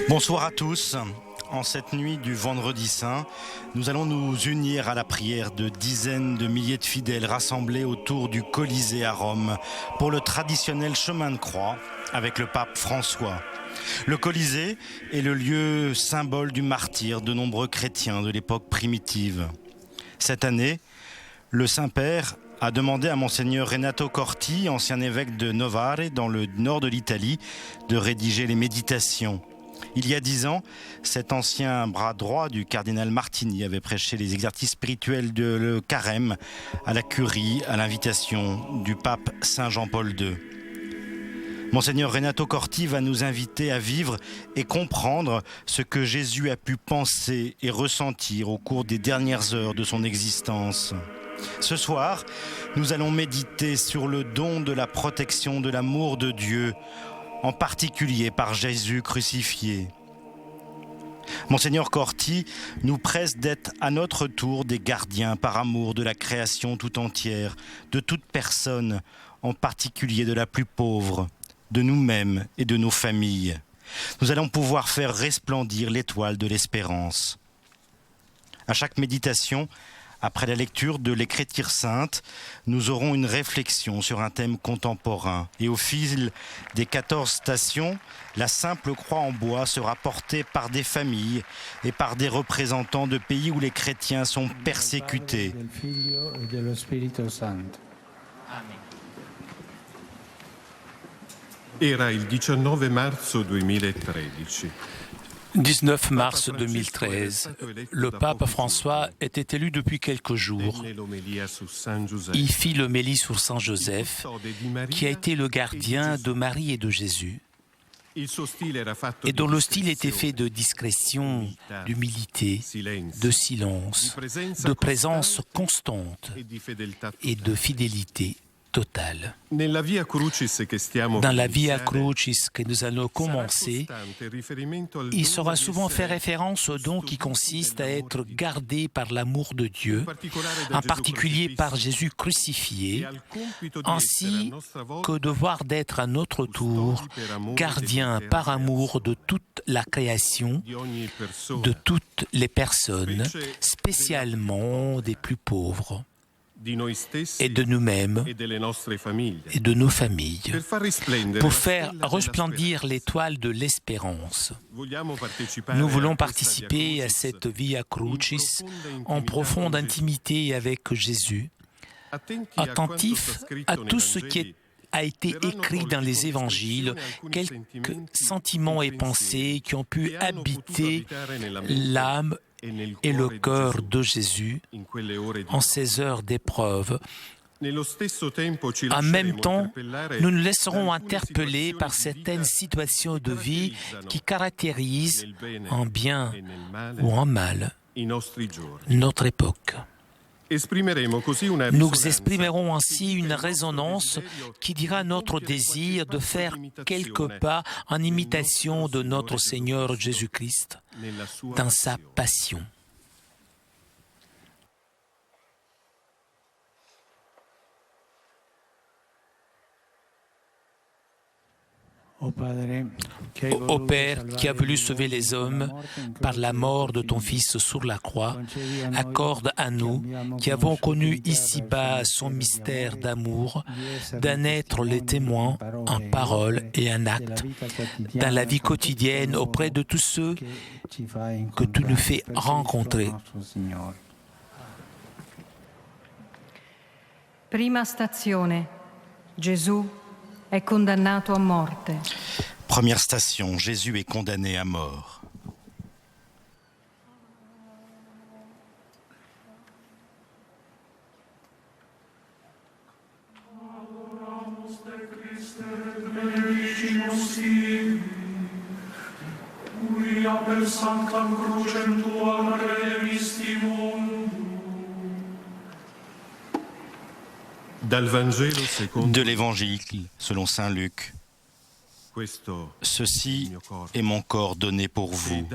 Bonsoir à tous. En cette nuit du Vendredi Saint, nous allons nous unir à la prière de dizaines de milliers de fidèles rassemblés autour du Colisée à Rome pour le traditionnel chemin de croix avec le pape François. Le Colisée est le lieu symbole du martyre de nombreux chrétiens de l'époque primitive. Cette année, le Saint-Père a demandé à Monseigneur Renato Corti, ancien évêque de Novare, dans le nord de l'Italie, de rédiger les méditations. Il y a 10 ans, cet ancien bras droit du cardinal Martini avait prêché les exercices spirituels de le Carême à la curie à l'invitation du pape Saint Jean-Paul II. Monseigneur Renato Corti va nous inviter à vivre et comprendre ce que Jésus a pu penser et ressentir au cours des dernières heures de son existence. Ce soir, nous allons méditer sur le don de la protection de l'amour de Dieu, en particulier par Jésus crucifié. Monseigneur Corti nous presse d'être à notre tour des gardiens par amour de la création tout entière, de toute personne, en particulier de la plus pauvre, de nous-mêmes et de nos familles. Nous allons pouvoir faire resplendir l'étoile de l'espérance. À chaque méditation, après la lecture de l'Écriture sainte, nous aurons une réflexion sur un thème contemporain. Et au fil des 14 stations, la simple croix en bois sera portée par des familles et par des représentants de pays où les chrétiens sont persécutés. Era il 19 marzo 2013. 19 mars 2013, le pape François était élu depuis quelques jours. Il fit l'homélie sur Saint Joseph, qui a été le gardien de Marie et de Jésus, et dont le style était fait de discrétion, d'humilité, de silence, de présence constante et de fidélité totale. Dans la Via Crucis que nous allons commencer, il sera souvent fait référence au don qui consiste à être gardé par l'amour de Dieu, en particulier par Jésus crucifié, ainsi qu'au devoir d'être à notre tour gardien par amour de toute la création, de toutes les personnes, spécialement des plus pauvres, et de nous-mêmes et de nos familles, pour faire resplendir l'étoile de l'espérance. Nous voulons participer à cette Via Crucis en profonde intimité avec Jésus, attentifs à tout ce qui a été écrit dans les évangiles, quelques sentiments et pensées qui ont pu habiter l'âme et le cœur de Jésus en ces heures d'épreuve. En même temps, nous nous laisserons interpeller par certaines situations de vie qui caractérisent, en bien ou en mal, notre époque. Nous exprimerons ainsi une résonance qui dira notre désir de faire quelques pas en imitation de notre Seigneur Jésus-Christ dans sa passion. Ô Père qui as voulu sauver les hommes par la mort de ton Fils sur la croix, accorde à nous, qui avons connu ici-bas son mystère d'amour, d'en être les témoins en parole et en acte, dans la vie quotidienne auprès de tous ceux que tu nous fais rencontrer. Prima stazione. Gesù è condannato a morte. Première station, Jésus est condamné à mort. De l'Évangile selon saint Luc. Ceci est mon corps donné pour vous.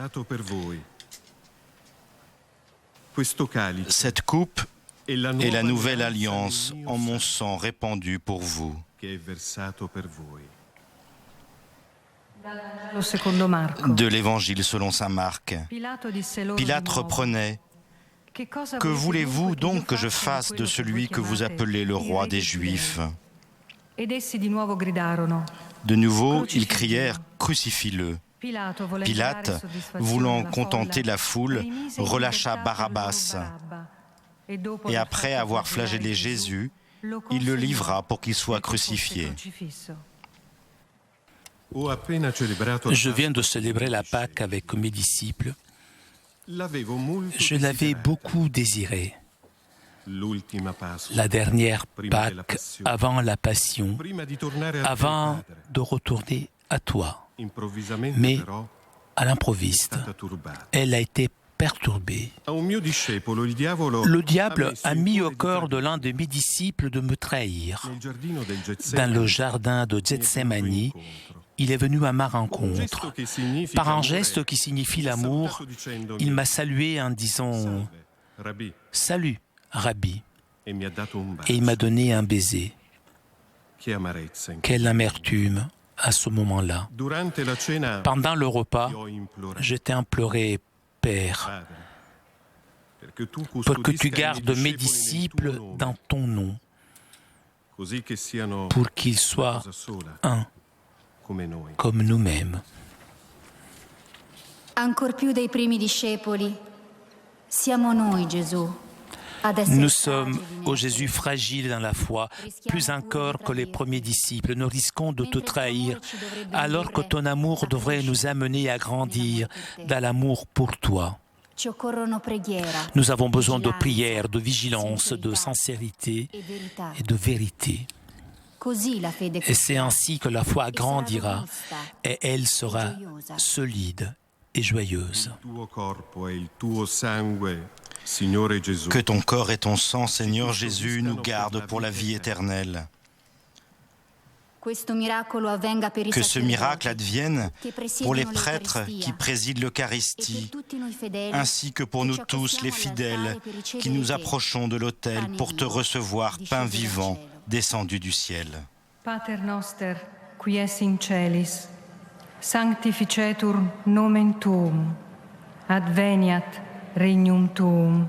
Cette coupe est la nouvelle alliance en mon sang répandu pour vous. De l'Évangile selon saint Marc. Pilate reprenait: Que voulez-vous donc que je fasse de celui que vous appelez le roi des Juifs ? De nouveau, ils crièrent: Crucifie-le. Pilate, voulant contenter la foule, relâcha Barabbas. Et après avoir flagellé Jésus, il le livra pour qu'il soit crucifié. Je viens de célébrer la Pâque avec mes disciples. Je l'avais beaucoup désiré. La dernière Pâque avant la Passion, avant de retourner à toi. Mais à l'improviste, elle a été perturbée. Le diable a mis au cœur de l'un de mes disciples de me trahir. Dans le jardin de Gethsémani, il est venu à ma rencontre. Par un geste qui signifie l'amour, il m'a salué en disant « Salut, Rabbi », et il m'a donné un baiser. Quelle amertume à ce moment-là. Pendant le repas, je t'ai imploré, Père, pour que tu gardes mes disciples dans ton nom, pour qu'ils soient un, comme nous-mêmes. Ancor più dei primi discepoli, siamo noi, Gesù. Nous sommes, ô Jésus, fragiles dans la foi, plus encore que les premiers disciples. Nous risquons de te trahir, alors que ton amour devrait nous amener à grandir dans l'amour pour toi. Nous avons besoin de prière, de vigilance, de sincérité et de vérité. Et c'est ainsi que la foi grandira et elle sera solide et joyeuse. Que ton corps et ton sang, Seigneur Jésus, nous gardent pour la vie éternelle. Que ce miracle advienne pour les prêtres qui président l'Eucharistie, ainsi que pour nous tous les fidèles qui nous approchons de l'autel pour te recevoir, pain vivant, descendu du ciel. Pater noster, qui es in celis, sanctificetur nomen tuum, adveniat regnum tuum,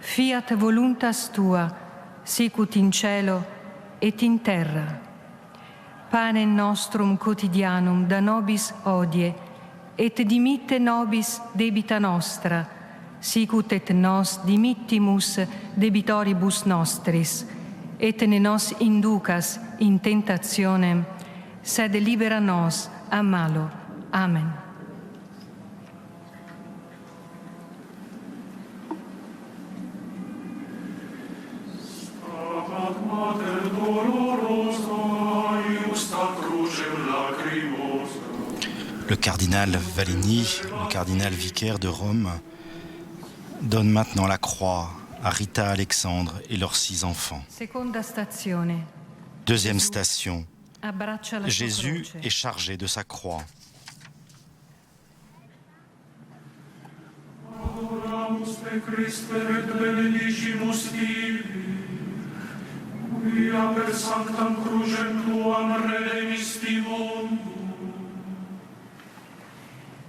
fiat voluntas tua, sicut in cielo et in terra. Panem nostrum quotidianum da nobis hodie, et dimitte nobis debita nostra, sicut et nos dimittimus debitoribus nostris, et ne nos inducas in tentationem, sed libera nos a malo. Amen. Le cardinal Valigny, le cardinal vicaire de Rome, donne maintenant la croix à Rita Alexandre et leurs 6 enfants. Deuxième station, Jésus est chargé de sa croix.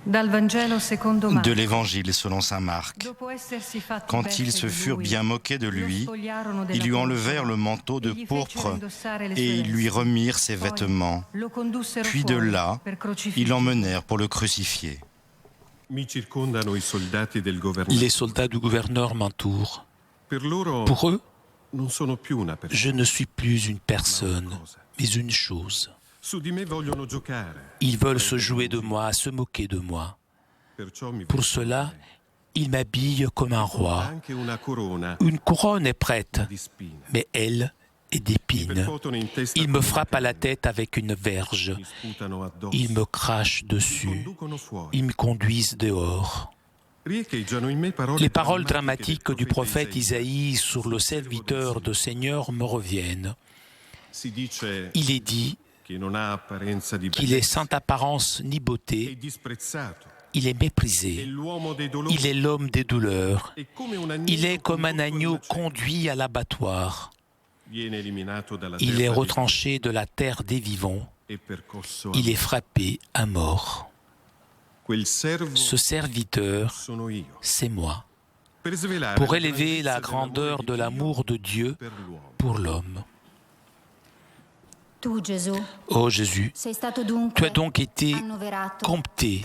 De l'Évangile selon saint Marc. Quand ils se furent bien moqués de lui, ils lui enlevèrent le manteau de pourpre et ils lui remirent ses vêtements. Puis de là, ils l'emmenèrent pour le crucifier. Les soldats du gouverneur m'entourent. Pour eux, je ne suis plus une personne, mais une chose. Ils veulent se jouer de moi, se moquer de moi. Pour cela, ils m'habillent comme un roi. Une couronne est prête, mais elle est d'épines. Ils me frappent à la tête avec une verge. Ils me crachent dessus. Ils me conduisent dehors. Les paroles dramatiques du prophète Isaïe sur le serviteur du Seigneur me reviennent. Il est dit qu'il est sans apparence ni beauté, il est méprisé, il est l'homme des douleurs, il est comme un agneau conduit à l'abattoir, il est retranché de la terre des vivants, il est frappé à mort. Ce serviteur, c'est moi, pour élever la grandeur de l'amour de Dieu pour l'homme. Ô Jésus, tu as donc été compté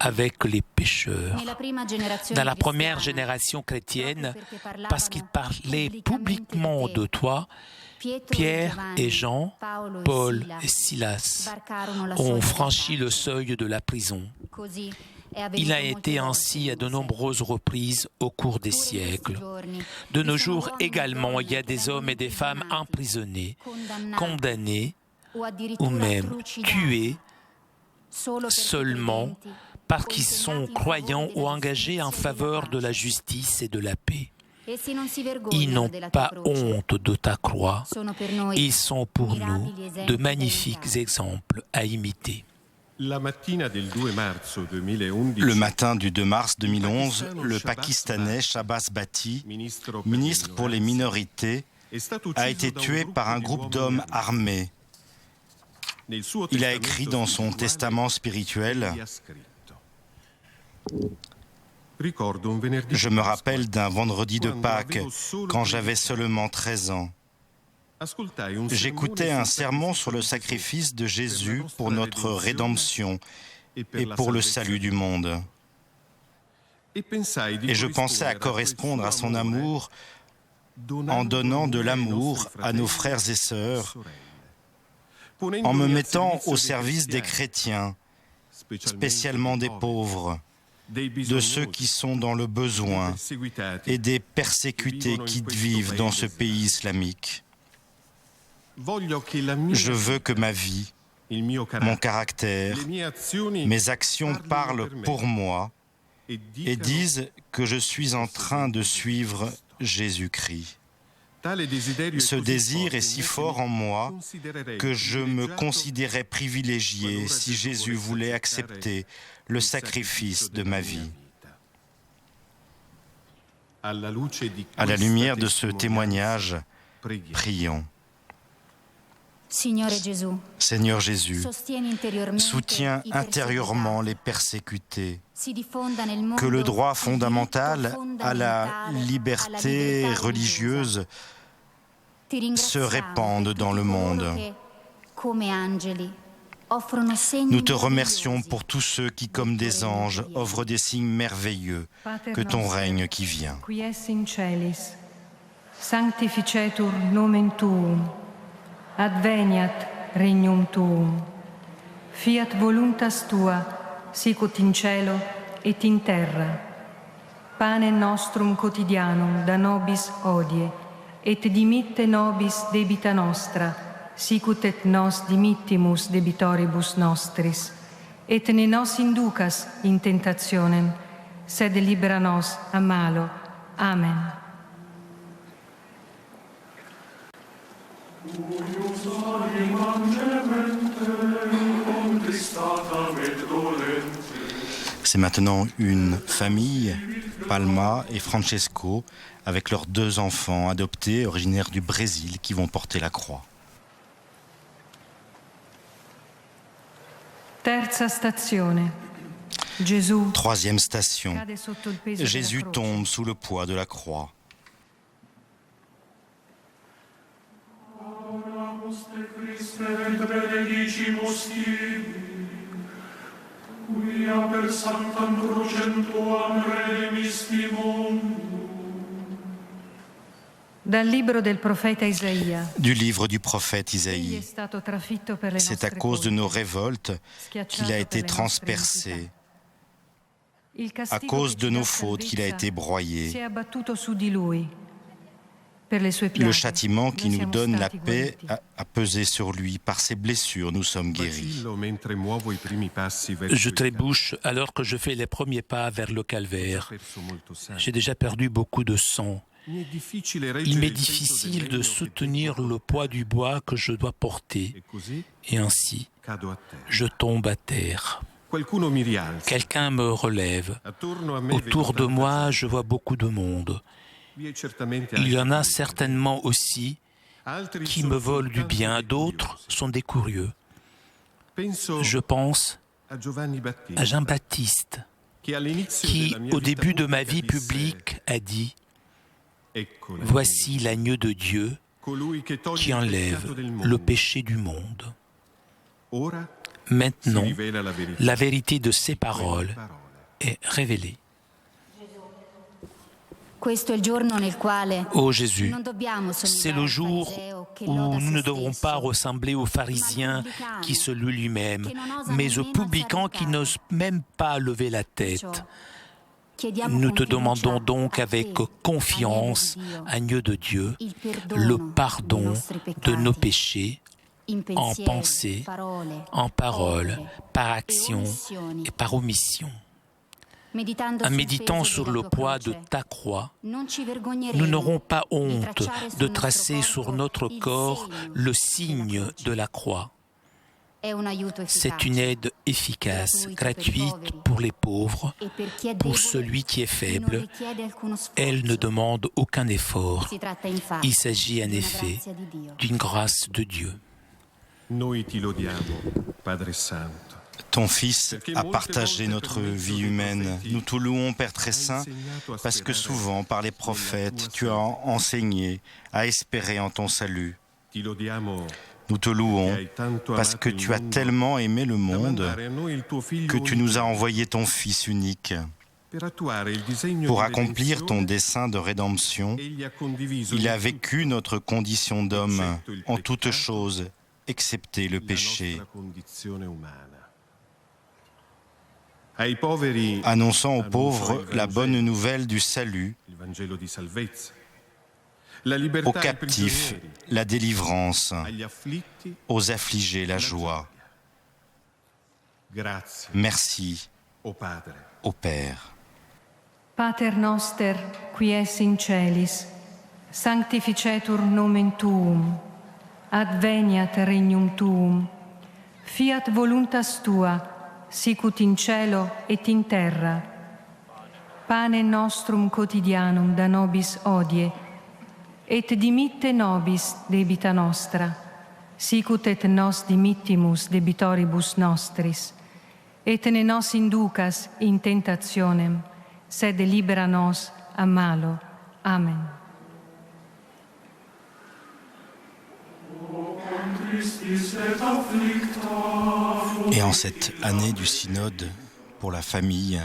avec les pécheurs. Dans la première génération chrétienne, parce qu'il parlait publiquement de toi, Pierre et Jean, Paul et Silas ont franchi le seuil de la prison. Il a été ainsi à de nombreuses reprises au cours des siècles. De nos jours également, il y a des hommes et des femmes emprisonnés, condamnés ou même tués seulement parce qu'ils sont croyants ou engagés en faveur de la justice et de la paix. Ils n'ont pas honte de ta croix. Ils sont pour nous de magnifiques exemples à imiter. Le matin du 2 mars 2011, le Pakistanais Shahbaz Bhatti, ministre pour les minorités, a été tué par un groupe d'hommes armés. Il a écrit dans son testament spirituel: je me rappelle d'un vendredi de Pâques, quand j'avais seulement 13 ans. J'écoutais un sermon sur le sacrifice de Jésus pour notre rédemption et pour le salut du monde. Et je pensais à correspondre à son amour en donnant de l'amour à nos frères et sœurs, en me mettant au service des chrétiens, spécialement des pauvres, de ceux qui sont dans le besoin et des persécutés qui vivent dans ce pays islamique. Je veux que ma vie, mon caractère, mes actions parlent pour moi et disent que je suis en train de suivre Jésus-Christ. Ce désir est si fort en moi que je me considérais privilégié si Jésus voulait accepter le sacrifice de ma vie. À la lumière de ce témoignage, prions. Seigneur Jésus, soutiens intérieurement les persécutés, que le droit fondamental à la liberté religieuse se répande dans le monde. Nous te remercions pour tous ceux qui, comme des anges, offrent des signes merveilleux que ton règne qui vient. Sanctificetur nomen tuum. Adveniat regnum tuum, fiat voluntas tua, sicut in cielo et in terra. Panem nostrum quotidianum da nobis hodie, et dimitte nobis debita nostra, sicut et nos dimittimus debitoribus nostris. Et ne nos inducas in tentationem, sed libera nos a malo. Amen. C'est maintenant une famille, Palma et Francesco, avec leurs 2 enfants adoptés originaires du Brésil qui vont porter la croix. Troisième station. Jésus tombe sous le poids de la croix. Du livre du prophète Isaïe. C'est à cause de nos révoltes qu'il a été transpercé, à cause de nos fautes qu'il a été broyé. Le châtiment qui nous donne la paix a pesé sur lui. Par ses blessures, nous sommes guéris. Je trébuche alors que je fais les premiers pas vers le calvaire. J'ai déjà perdu beaucoup de sang. Il m'est difficile de soutenir le poids du bois que je dois porter. Et ainsi, je tombe à terre. Quelqu'un me relève. Autour de moi, je vois beaucoup de monde. Il y en a certainement aussi qui me volent du bien, d'autres sont des curieux. Je pense à Jean-Baptiste, qui, au début de ma vie publique, a dit « Voici l'agneau de Dieu qui enlève le péché du monde. » Maintenant, la vérité de ces paroles est révélée. Ô Jésus, c'est le jour où nous ne devrons pas ressembler aux pharisiens qui se louent lui-même, mais aux publicains qui n'osent même pas lever la tête. Nous te demandons donc avec confiance, agneau de Dieu, le pardon de nos péchés en pensée, en parole, par action et par omission. En méditant sur le poids de ta croix, nous n'aurons pas honte de tracer sur notre corps le signe de la croix. C'est une aide efficace, gratuite pour les pauvres, pour celui qui est faible. Elle ne demande aucun effort. Il s'agit en effet d'une grâce de Dieu. Ton Fils a partagé notre vie humaine. Nous te louons, Père très saint, parce que souvent, par les prophètes, tu as enseigné à espérer en ton salut. Nous te louons parce que tu as tellement aimé le monde que tu nous as envoyé ton Fils unique. Pour accomplir ton dessein de rédemption, il a vécu notre condition d'homme en toutes choses, excepté le péché. Annonçant aux pauvres la bonne nouvelle du salut, aux captifs la délivrance, aux affligés la joie. Merci au Père. Pater noster, qui es in celis, sanctificetur nomen tuum, adveniat regnum tuum, fiat voluntas tua, sicut in cielo et in terra. Panem nostrum quotidianum da nobis hodie, et dimitte nobis debita nostra, sicut et nos dimittimus debitoribus nostris, et ne nos inducas in tentationem, sed libera nos a malo. Amen. Et en cette année du synode pour la famille,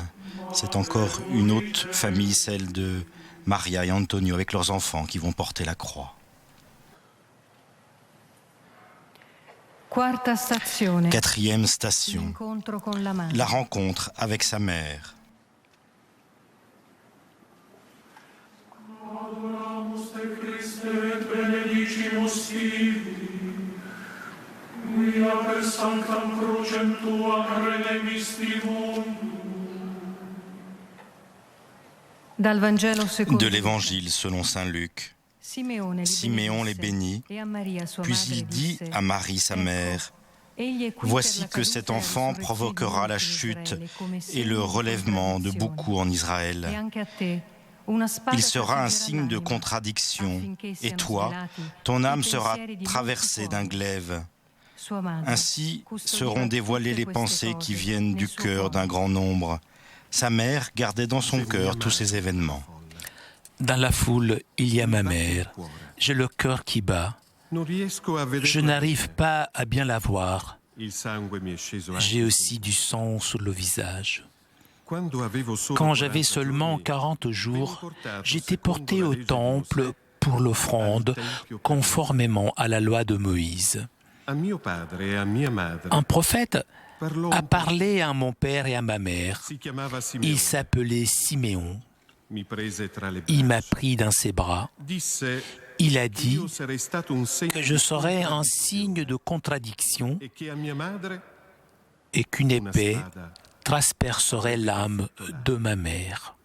c'est encore une autre famille, celle de Maria et Antonio, avec leurs enfants qui vont porter la croix. Quatrième station, la rencontre avec sa mère. De l'Évangile selon saint Luc. Siméon les bénit, puis il dit à Marie sa mère, « Voici que cet enfant provoquera la chute et le relèvement de beaucoup en Israël. Il sera un signe de contradiction, et toi, ton âme sera traversée d'un glaive. Ainsi seront dévoilées les pensées qui viennent du cœur d'un grand nombre. » Sa mère gardait dans son cœur tous ces événements. Dans la foule, il y a ma mère. J'ai le cœur qui bat. Je n'arrive pas à bien la voir. J'ai aussi du sang sur le visage. Quand j'avais seulement 40 jours, j'étais porté au temple pour l'offrande, conformément à la loi de Moïse. Un prophète a parlé à mon père et à ma mère. Il s'appelait Siméon. Il m'a pris dans ses bras. Il a dit que je serais un signe de contradiction et qu'une épée transpercerait l'âme de ma mère.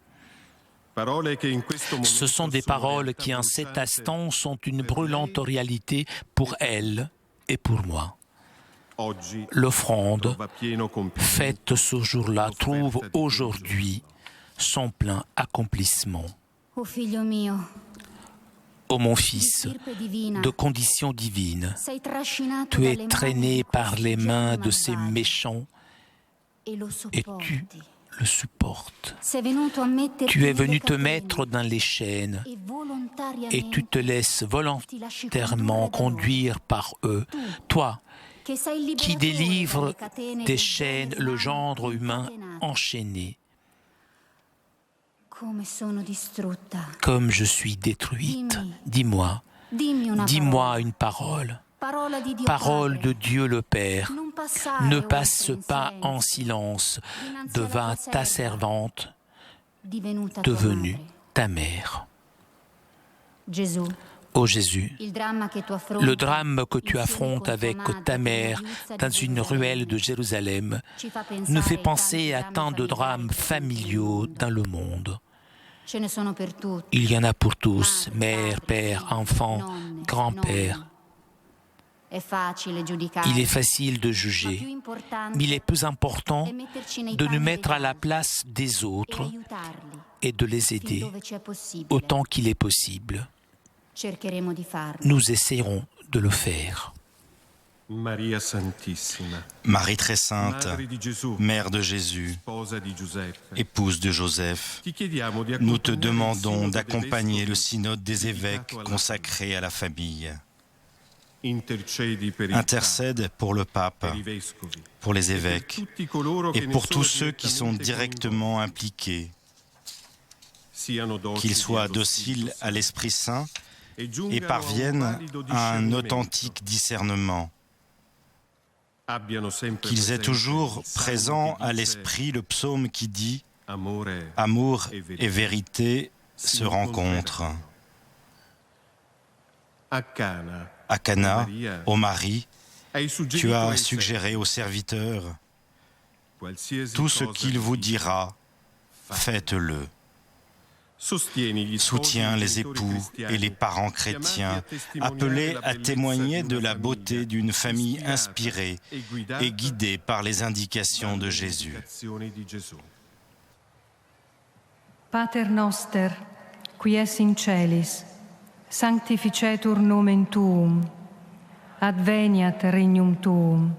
Ce sont des paroles qui, en cet instant, sont une brûlante réalité pour elle et pour moi. L'offrande faite ce jour-là trouve aujourd'hui son plein accomplissement. Ô mon fils, de condition divine, tu es traîné par les mains de ces méchants et tu le supportes. Tu es venu te mettre dans les chaînes et tu te laisses volontairement conduire par eux. Toi, qui délivre des chaînes le gendre humain enchaîné. Comme je suis détruite, dis-moi une parole. Parole de Dieu le Père, ne passe pas en silence devant ta servante, devenue ta mère. Ô Jésus, le drame que tu affrontes avec ta mère dans une ruelle de Jérusalem nous fait penser à tant de drames familiaux dans le monde. Il y en a pour tous, mère, père, enfant, grand-père. Il est facile de juger, mais il est plus important de nous mettre à la place des autres et de les aider autant qu'il est possible. Nous essaierons de le faire. Marie très sainte, Mère de Jésus, épouse de Joseph, nous te demandons d'accompagner le synode des évêques consacrés à la famille. Intercède pour le pape, pour les évêques et pour tous ceux qui sont directement impliqués, qu'ils soient dociles à l'Esprit Saint et parviennent à un authentique discernement, qu'ils aient toujours présent à l'esprit le psaume qui dit « Amour et vérité se rencontrent ». À Cana, ô Marie, tu as suggéré aux serviteurs « Tout ce qu'il vous dira, faites-le ». Soutiens les époux et les parents chrétiens appelés à témoigner de la beauté d'une famille inspirée et guidée par les indications de Jésus. Pater noster, qui es in celis, sanctificetur nomen tuum, adveniat regnum tuum,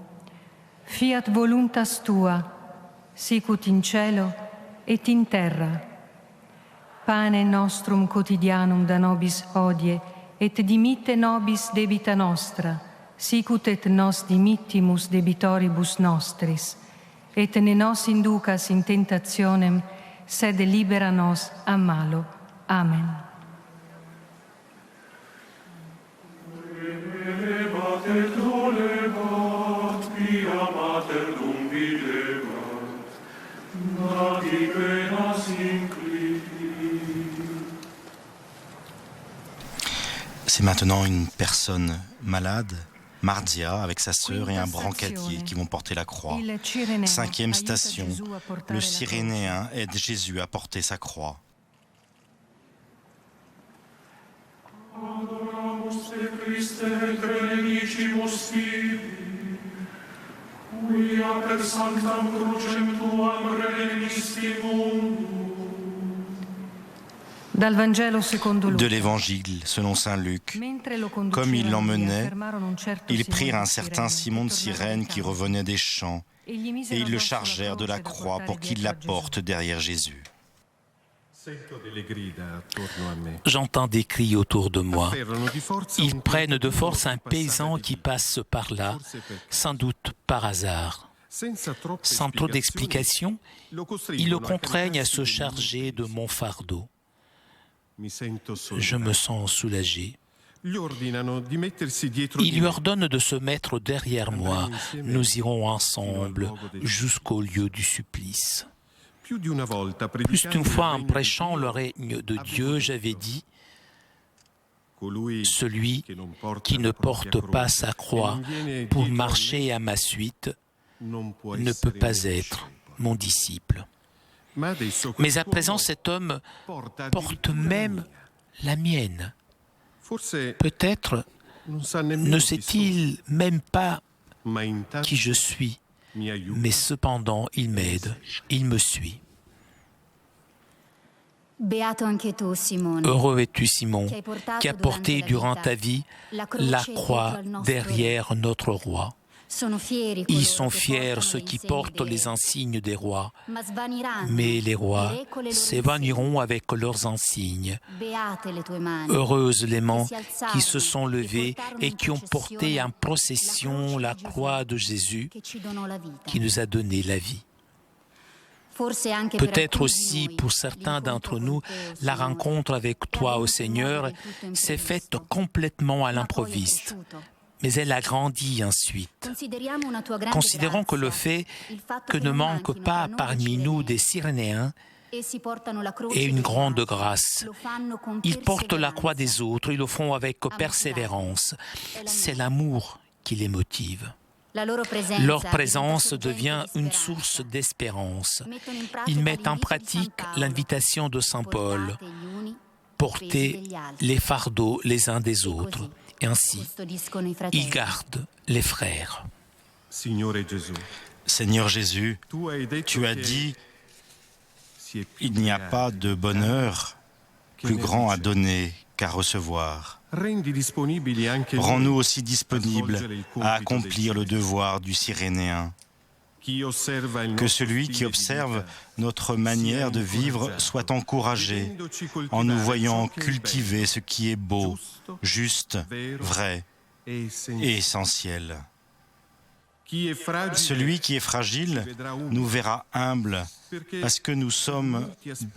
fiat voluntas tua, sicut in cielo et in terra. Pane nostrum quotidianum da nobis hodie, et dimitte nobis debita nostra, sicut et nos dimittimus debitoribus nostris, et ne nos inducas in tentationem, sed libera nos a malo. Amen. C'est maintenant une personne malade, Mardia, avec sa sœur et un brancardier qui vont porter la croix. 5e station, le Cyrénéen aide Jésus à porter sa croix. De l'Évangile selon saint Luc, comme il l'emmenait, ils prirent un certain Simon de Cyrène qui revenait des champs, et ils le chargèrent de la croix pour qu'il la porte derrière Jésus. J'entends des cris autour de moi. Ils prennent de force un paysan qui passe par là, sans doute par hasard. Sans trop d'explications, ils le contraignent à se charger de mon fardeau. Je me sens soulagé. Il lui ordonne de se mettre derrière moi. Nous irons ensemble jusqu'au lieu du supplice. Plus d'une fois en prêchant le règne de Dieu, j'avais dit « Celui qui ne porte pas sa croix pour marcher à ma suite ne peut pas être mon disciple. » Mais à présent, cet homme porte même la mienne. Peut-être ne sait-il même pas qui je suis, mais cependant, il m'aide, il me suit. Beato anche tu, Simone, Heureux es-tu, Simon, qui as porté durant ta vie la croix derrière notre roi. Ils sont fiers ceux qui portent les insignes des rois, mais les rois s'évanouiront avec leurs insignes. Heureuses les mains qui se sont levées et qui ont porté en procession la croix de Jésus qui nous a donné la vie. Peut-être aussi pour certains d'entre nous, la rencontre avec toi, ô Seigneur, s'est faite complètement à l'improviste. Mais elle a grandi ensuite. Considérons que le fait que ne manque pas parmi nous des Cyrénéens est une grande grâce. Ils portent la croix des autres, ils le font avec persévérance. C'est l'amour qui les motive. Leur présence devient une source d'espérance. Ils mettent en pratique l'invitation de Saint Paul, porter les fardeaux les uns des autres. Et ainsi, ils gardent les frères. Seigneur Jésus, tu as dit, il n'y a pas de bonheur plus grand à donner qu'à recevoir. Rends-nous aussi disponibles à accomplir le devoir du Cyrénéen. Que celui qui observe notre manière de vivre soit encouragé en nous voyant cultiver ce qui est beau, juste, vrai et essentiel. Celui qui est fragile nous verra humble parce que nous sommes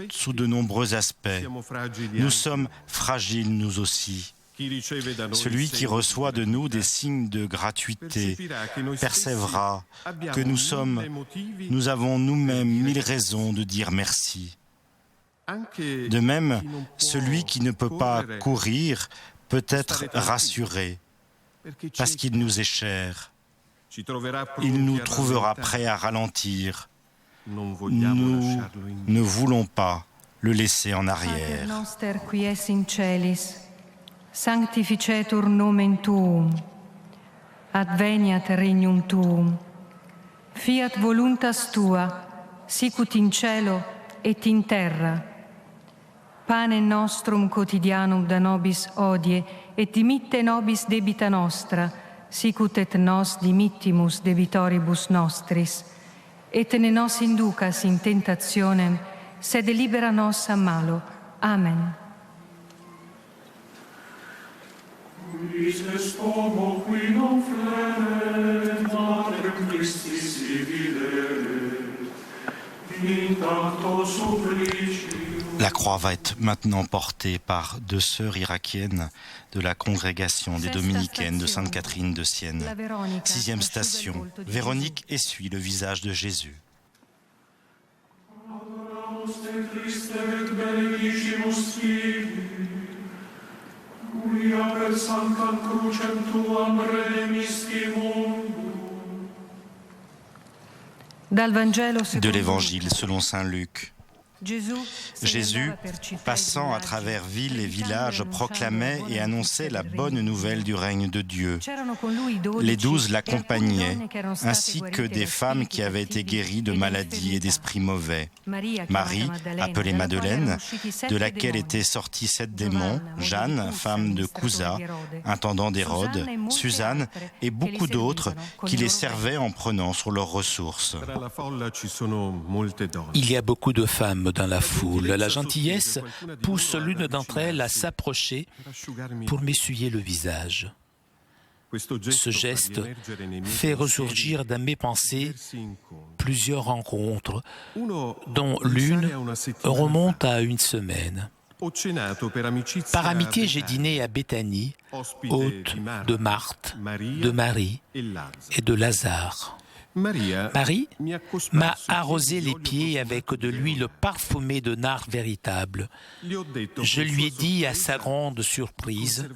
sous de nombreux aspects. Nous sommes fragiles nous aussi. Celui qui reçoit de nous des signes de gratuité percevra que nous avons nous-mêmes 1000 raisons de dire merci. De même, celui qui ne peut pas courir peut être rassuré parce qu'il nous est cher. Il nous trouvera prêts à ralentir. Nous ne voulons pas le laisser en arrière. Sanctificetur nomen tuum, adveniat regnum tuum, fiat voluntas tua, sicut in cielo et in terra. Panem nostrum quotidianum da nobis hodie, et dimitte nobis debita nostra, sicut et nos dimittimus debitoribus nostris, et ne nos inducas in tentationem, sed libera nos a malo. Amen. Quis est homo qui non flet, matrem Christi si videre, in tanto supplicium. La croix va être maintenant portée par 2 sœurs irakiennes de la congrégation des Dominicaines de Sainte Catherine de Sienne. 6e station, Véronique essuie le visage de Jésus. De l'Évangile selon saint Luc. Jésus, passant à travers villes et villages, proclamait et annonçait la bonne nouvelle du règne de Dieu. Les 12 l'accompagnaient, ainsi que des femmes qui avaient été guéries de maladies et d'esprits mauvais. Marie, appelée Madeleine, de laquelle étaient sortis 7 démons, Jeanne, femme de Cousa, intendant d'Hérode, Suzanne et beaucoup d'autres qui les servaient en prenant sur leurs ressources. Il y a beaucoup de femmes dans la foule. La gentillesse pousse l'une d'entre elles à s'approcher pour m'essuyer le visage. Ce geste fait ressurgir dans mes pensées plusieurs rencontres, dont l'une remonte à 1 semaine. Par amitié, j'ai dîné à Béthanie, hôte de Marthe, de Marie et de Lazare. Marie m'a arrosé les pieds avec de l'huile parfumée de nard véritable. Je lui ai dit, à sa grande surprise,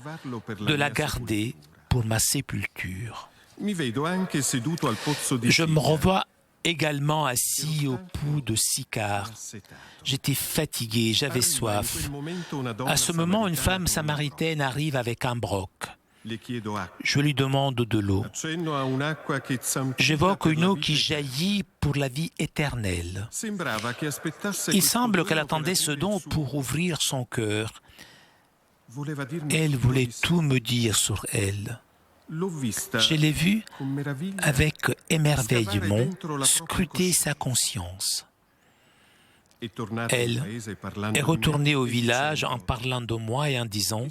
de la garder pour ma sépulture. Je me revois également assis au puits de Sychar. J'étais fatigué, j'avais soif. À ce moment, une femme samaritaine arrive avec un broc. Je lui demande de l'eau. J'évoque une eau qui jaillit pour la vie éternelle. Il semble qu'elle attendait ce don pour ouvrir son cœur. Elle voulait tout me dire sur elle. Je l'ai vue avec émerveillement scruter sa conscience. Elle est retournée au village en parlant de moi et en disant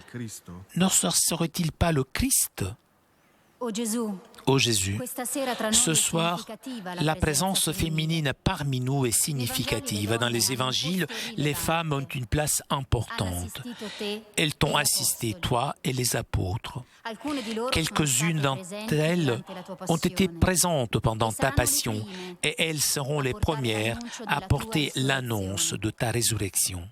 « Ne serait-il pas le Christ ?» Ô Jésus, ce soir, la présence féminine parmi nous est significative. Dans les évangiles, les femmes ont une place importante. Elles t'ont assisté, toi et les apôtres. Quelques-unes d'entre elles ont été présentes pendant ta passion et elles seront les premières à porter l'annonce de ta résurrection.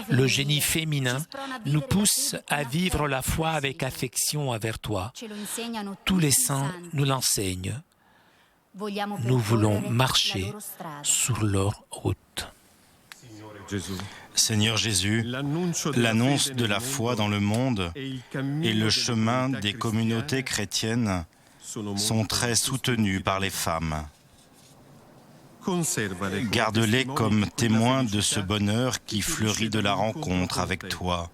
Le génie féminin nous pousse à vivre la foi avec affection envers toi. Tous les saints nous l'enseignent. Nous voulons marcher sur leur route. Seigneur Jésus, l'annonce de la foi dans le monde et le chemin des communautés chrétiennes sont très soutenus par les femmes. Garde-les comme témoins de ce bonheur qui fleurit de la rencontre avec toi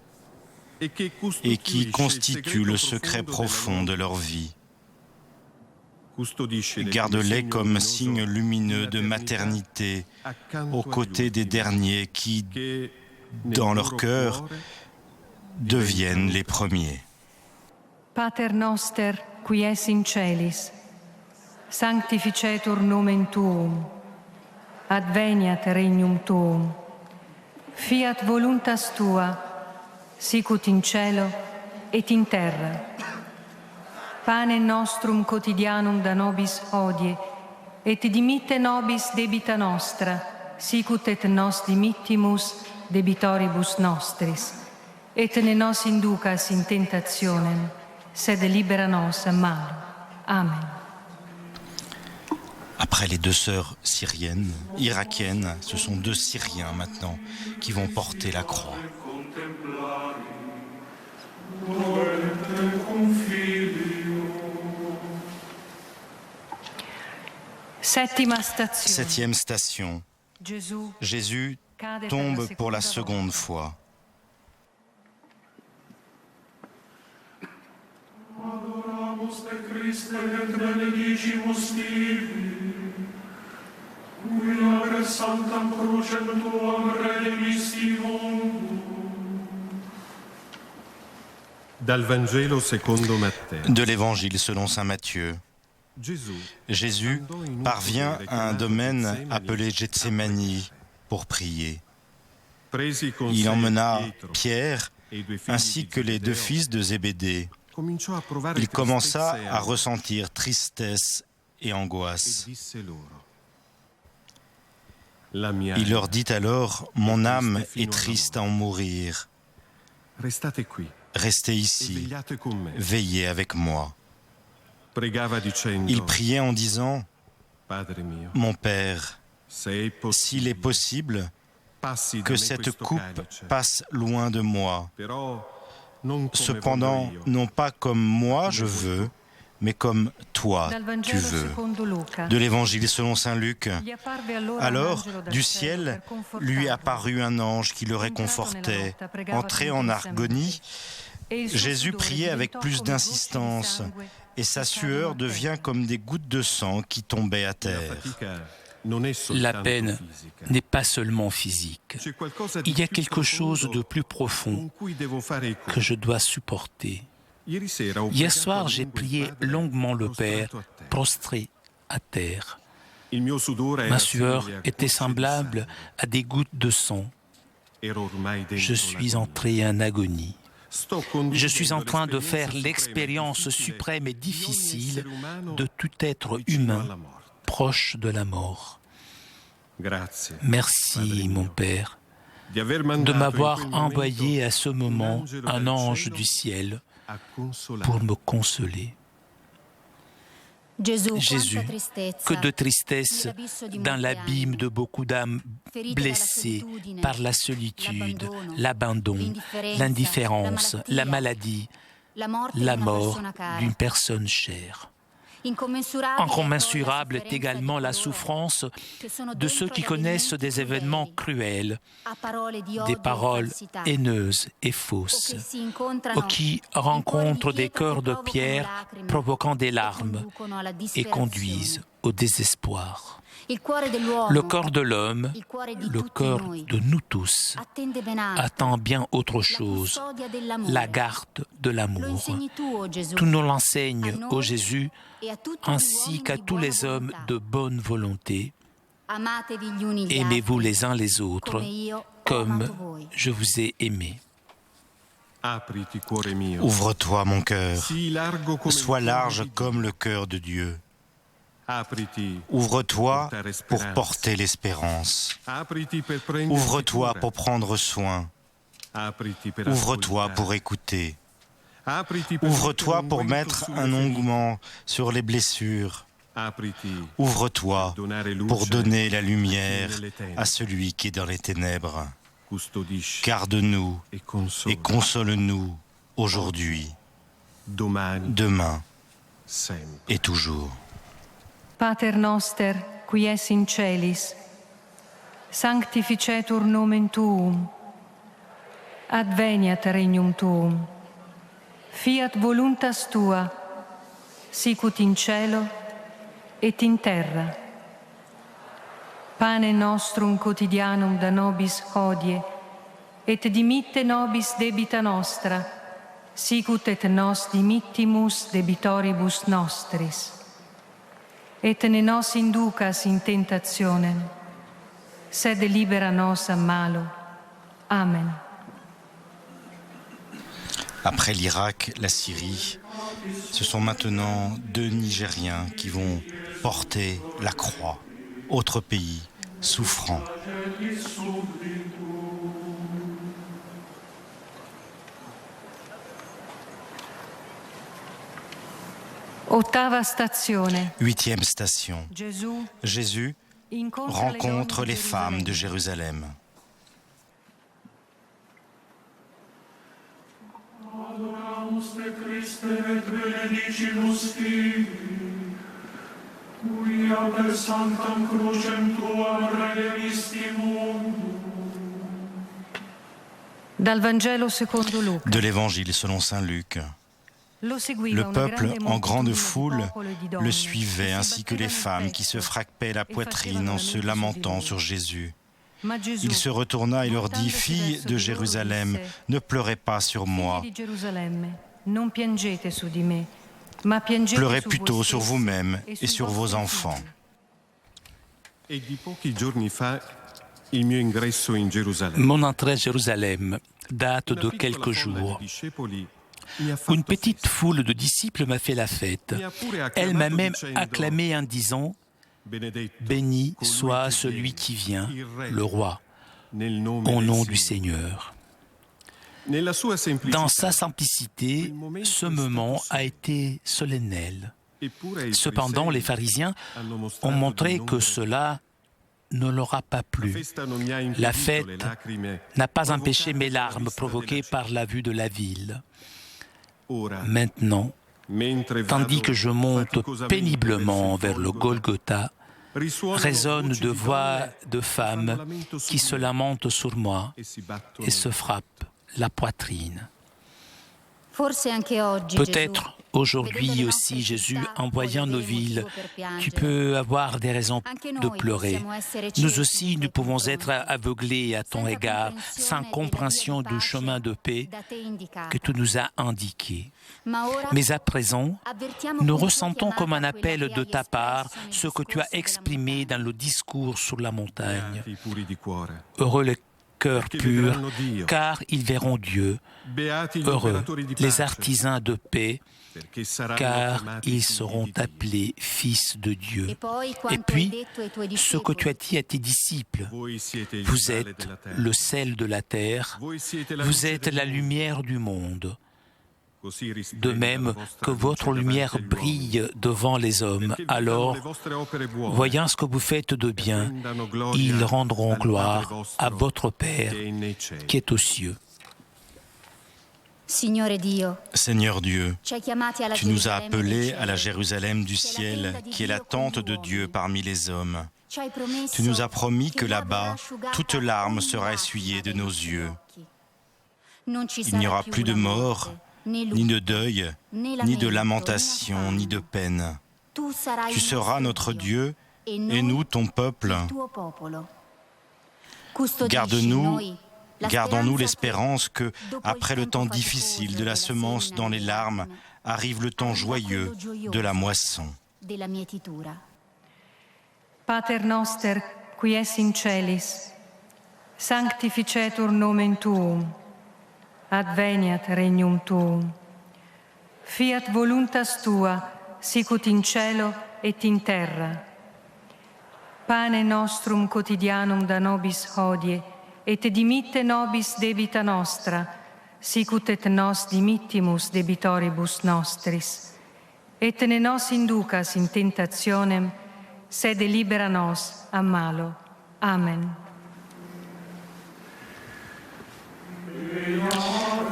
et qui constitue le secret profond de leur vie. Garde-les comme signe lumineux de maternité aux côtés des derniers qui, dans leur cœur, deviennent les premiers. Pater noster, qui es in celis, sanctificetur nomen tuum. Adveniat regnum tuum, fiat voluntas tua, sicut in cielo et in terra. Panem nostrum quotidianum da nobis hodie, et dimitte nobis debita nostra, sicut et nos dimittimus debitoribus nostris. Et ne nos inducas in tentationem, sed libera nos a malo. Amen. Après les deux sœurs syriennes, irakiennes, ce sont deux Syriens maintenant qui vont porter la croix. Septième station. Jésus tombe pour la seconde fois. Adoramus te Christe et benedicimus tibi, qui per sanctam crucem tuam redemisti mundum. De l'Évangile selon saint Matthieu. Jésus parvient à un domaine appelé Gethsémani pour prier. Il emmena Pierre ainsi que les deux fils de Zébédée. Il commença à ressentir tristesse et angoisse. Il leur dit alors « Mon âme est triste à en mourir. Restez ici, veillez avec moi. » Il priait en disant « Mon Père, s'il est possible, que cette coupe passe loin de moi. Cependant, non pas comme moi je veux, mais comme toi tu veux. » De l'Évangile selon saint Luc. Alors, du ciel, lui apparut un ange qui le réconfortait. Entré en agonie, Jésus priait avec plus d'insistance, et sa sueur devient comme des gouttes de sang qui tombaient à terre. La peine n'est pas seulement physique. Il y a quelque chose de plus profond que je dois supporter. Hier soir, j'ai prié longuement le Père, prostré à terre. Ma sueur était semblable à des gouttes de sang. Je suis entré en agonie. Je suis en train de faire l'expérience suprême et difficile de tout être humain proche de la mort. Merci, mon Père, de m'avoir envoyé à ce moment un ange du ciel pour me consoler. Jésus, que de tristesse dans l'abîme de beaucoup d'âmes blessées par la solitude, l'abandon, l'indifférence, la maladie, la mort d'une personne chère. Incommensurable est également la souffrance de ceux qui connaissent des événements cruels, des paroles haineuses et fausses, ou qui rencontrent des cœurs de pierre provoquant des larmes et conduisent au désespoir. Le corps de l'homme, le cœur de nous tous, attend bien autre chose, la garde de l'amour. Tu nous l'enseignes, ô Jésus, ainsi qu'à tous les hommes de bonne volonté. Aimez-vous les uns les autres, comme je vous ai aimé. Ouvre-toi, mon cœur, sois large comme le cœur de Dieu. Ouvre-toi pour porter l'espérance. Ouvre-toi pour prendre soin. Ouvre-toi pour écouter. Ouvre-toi pour mettre un onguent sur les blessures. Ouvre-toi pour donner la lumière à celui qui est dans les ténèbres. Garde-nous et console-nous aujourd'hui, demain et toujours. Pater noster, qui es in celis, sanctificetur nomen tuum, adveniat regnum tuum, fiat voluntas tua, sicut in cielo et in terra. Pane nostrum quotidianum da nobis hodie, et dimitte nobis debita nostra, sicut et nos dimittimus debitoribus nostris. Et ne nos inducas in tentationem, sed libera nos a malo. Amen. Après l'Irak, la Syrie, ce sont maintenant 2 Nigériens qui vont porter la croix. Autre pays souffrant. Ottava stazione. 8e station. Jésus rencontre les femmes de Jérusalem. Adoramus te Christe et benedicimus tibi, quia per sanctam crucem tuam redemisti mundum. Dal Vangelo secondo Luca. De l'Évangile selon saint Luc. Le peuple en grande foule le suivait, ainsi que les femmes qui se frappaient la poitrine en se lamentant sur Jésus. Il se retourna et leur dit, « Filles de Jérusalem, ne pleurez pas sur moi. Pleurez plutôt sur vous-même et sur vos enfants. » Mon entrée à Jérusalem date de quelques jours. Une petite foule de disciples m'a fait la fête. Elle m'a même acclamé en disant « Béni soit celui qui vient, le roi, au nom du Seigneur ». Dans sa simplicité, ce moment a été solennel. Cependant, les pharisiens ont montré que cela ne leur a pas plu. La fête n'a pas empêché mes larmes provoquées par la vue de la ville. Maintenant, tandis que je monte péniblement vers le Golgotha, résonnent de voix de femmes qui se lamentent sur moi et se frappent la poitrine. Peut-être aujourd'hui aussi, Jésus, en voyant nos villes, tu peux avoir des raisons de pleurer. Nous aussi, nous pouvons être aveuglés à ton égard, sans compréhension du chemin de paix que tu nous as indiqué. Mais à présent, nous ressentons comme un appel de ta part ce que tu as exprimé dans le discours sur la montagne. Heureux les cœurs purs, car ils verront Dieu. Heureux les artisans de paix, car ils seront appelés fils de Dieu. Et puis, ce que tu as dit à tes disciples, vous êtes le sel de la terre, vous êtes la lumière du monde. De même que votre lumière brille devant les hommes, alors, voyant ce que vous faites de bien, ils rendront gloire à votre Père qui est aux cieux. Signore Dio, Seigneur Dieu, ci hai chiamati alla tu nous as Gerusalemme appelés del à la cielo. Jérusalem du ciel, qui est la tente de Dieu parmi les hommes. Tu nous as promis que là-bas, toute larme sera essuyée de nos yeux. Il n'y aura plus de mort, ni de deuil, ni de lamentation, ni de peine. Tu seras notre Dieu, et nous, ton peuple. Gardons-nous l'espérance que, après le temps difficile de la semence dans les larmes, arrive le temps joyeux de la moisson. Pater noster, qui es in celis, sanctificetur nomen tuum, adveniat regnum tuum, fiat voluntas tua, sicut in cielo et in terra. Pane nostrum quotidianum da nobis hodie, et dimitte nobis debita nostra, sicut et nos dimittimus debitoribus nostris. Et ne nos inducas in tentationem, sed libera nos a malo. Amen.